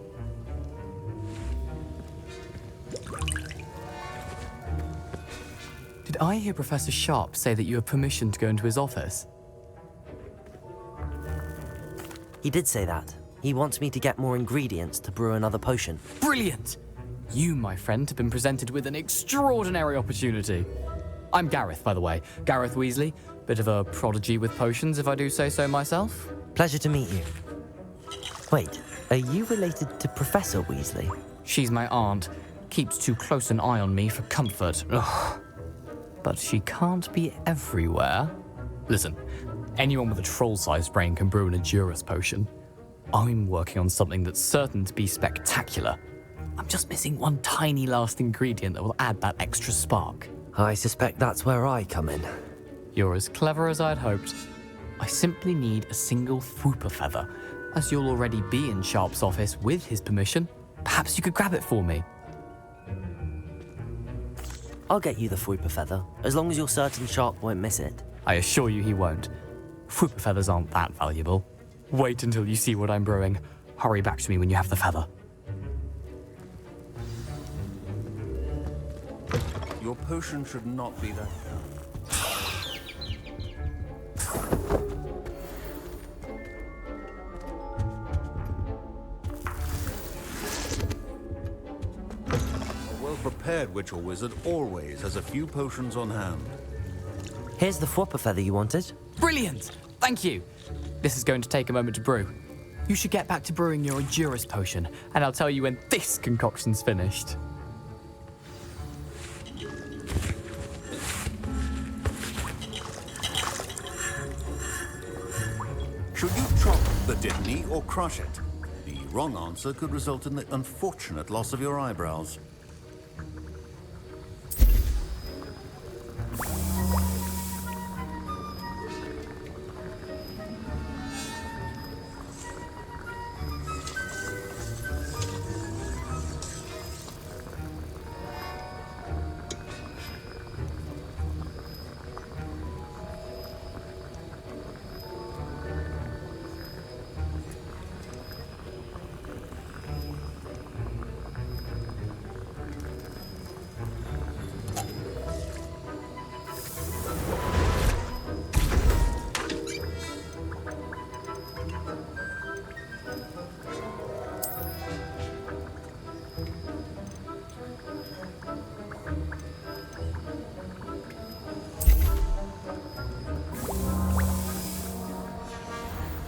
Did I hear Professor Sharp say that you have permission to go into his office? He did say that. He wants me to get more ingredients to brew another potion. Brilliant! You, my friend, have been presented with an extraordinary opportunity. I'm Gareth, by the way. Gareth Weasley. Bit of a prodigy with potions, if I do say so myself. Pleasure to meet you. Wait, are you related to Professor Weasley? She's my aunt. Keeps too close an eye on me for comfort. Ugh. But she can't be everywhere. Listen, anyone with a troll-sized brain can brew an Edurus potion. I'm working on something that's certain to be spectacular. I'm just missing one tiny last ingredient that will add that extra spark. I suspect that's where I come in. You're as clever as I'd hoped. I simply need a single Fwooper feather. As you'll already be in Sharp's office with his permission, perhaps you could grab it for me. I'll get you the Fwooper feather, as long as you're certain Sharp won't miss it. I assure you he won't. Fwooper feathers aren't that valuable. Wait until you see what I'm brewing. Hurry back to me when you have the feather. Your potion should not be that. A well-prepared witch or wizard always has a few potions on hand. Here's the Fwopper feather you wanted. Brilliant! Thank you. This is going to take a moment to brew. You should get back to brewing your Endurus potion, and I'll tell you when this concoction's finished. Should you chop the Dittany or crush it? The wrong answer could result in the unfortunate loss of your eyebrows.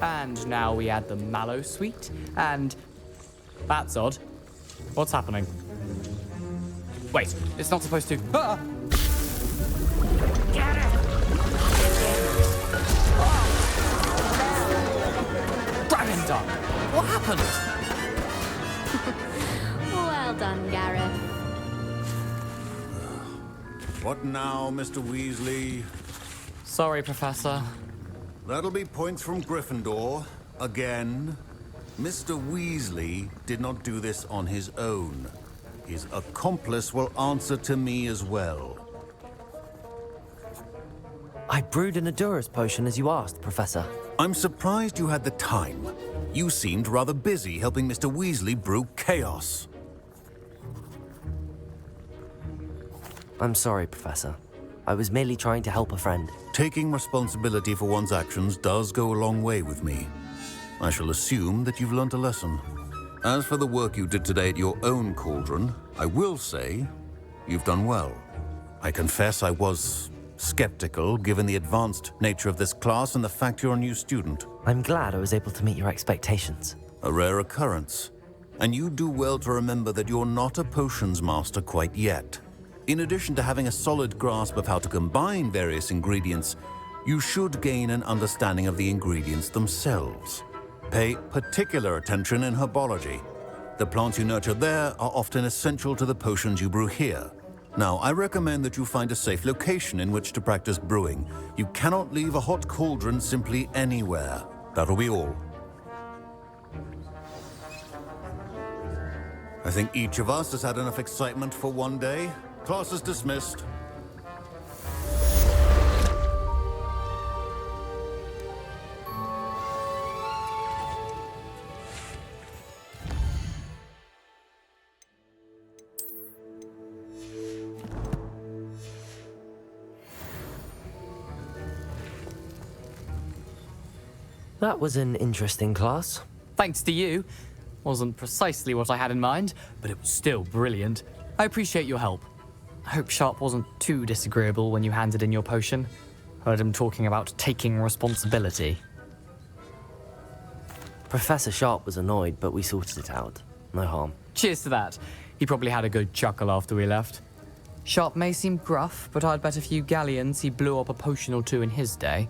And now we add the mallow sweet, and... That's odd. What's happening? Wait, it's not supposed to... Ah! Dragon done! What happened? Well done, Gareth. What now, Mr. Weasley? Sorry, Professor. That'll be points from Gryffindor. Again. Mr. Weasley did not do this on his own. His accomplice will answer to me as well. I brewed an Endurus potion as you asked, Professor. I'm surprised you had the time. You seemed rather busy helping Mr. Weasley brew chaos. I'm sorry, Professor. I was merely trying to help a friend. Taking responsibility for one's actions does go a long way with me. I shall assume that you've learnt a lesson. As for the work you did today at your own cauldron, I will say you've done well. I confess I was skeptical given the advanced nature of this class and the fact you're a new student. I'm glad I was able to meet your expectations. A rare occurrence. And you do well to remember that you're not a potions master quite yet. In addition to having a solid grasp of how to combine various ingredients, you should gain an understanding of the ingredients themselves. Pay particular attention in herbology. The plants you nurture there are often essential to the potions you brew here. Now, I recommend that you find a safe location in which to practice brewing. You cannot leave a hot cauldron simply anywhere. That'll be all. I think each of us has had enough excitement for one day. Class is dismissed. That was an interesting class. Thanks to you. Wasn't precisely what I had in mind, but it was still brilliant. I appreciate your help. I hope Sharp wasn't too disagreeable when you handed in your potion. Heard him talking about taking responsibility. Professor Sharp was annoyed, but we sorted it out. No harm. Cheers to that. He probably had a good chuckle after we left. Sharp may seem gruff, but I'd bet a few galleons he blew up a potion or two in his day.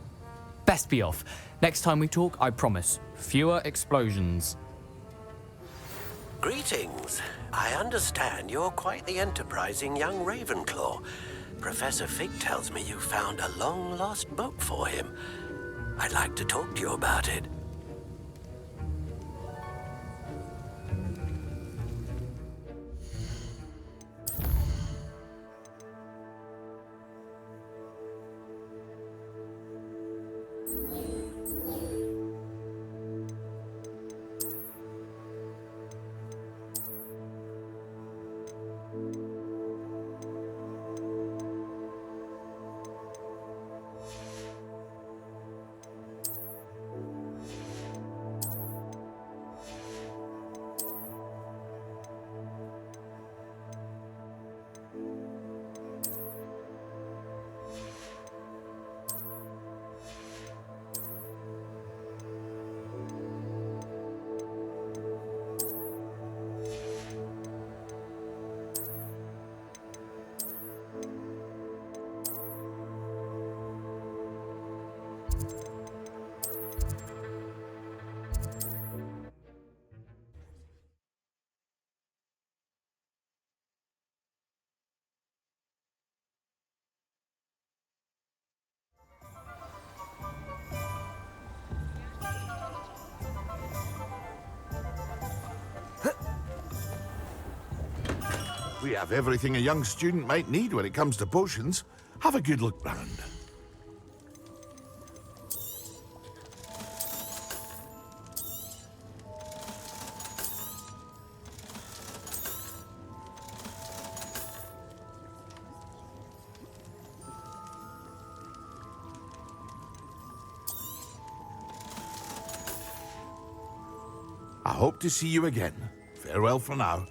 Best be off. Next time we talk, I promise, fewer explosions. Greetings. I understand you're quite the enterprising young Ravenclaw. Professor Fig tells me you found a long-lost book for him. I'd like to talk to you about it. have everything a young student might need when it comes to potions. Have a good look round. I hope to see you again. Farewell for now.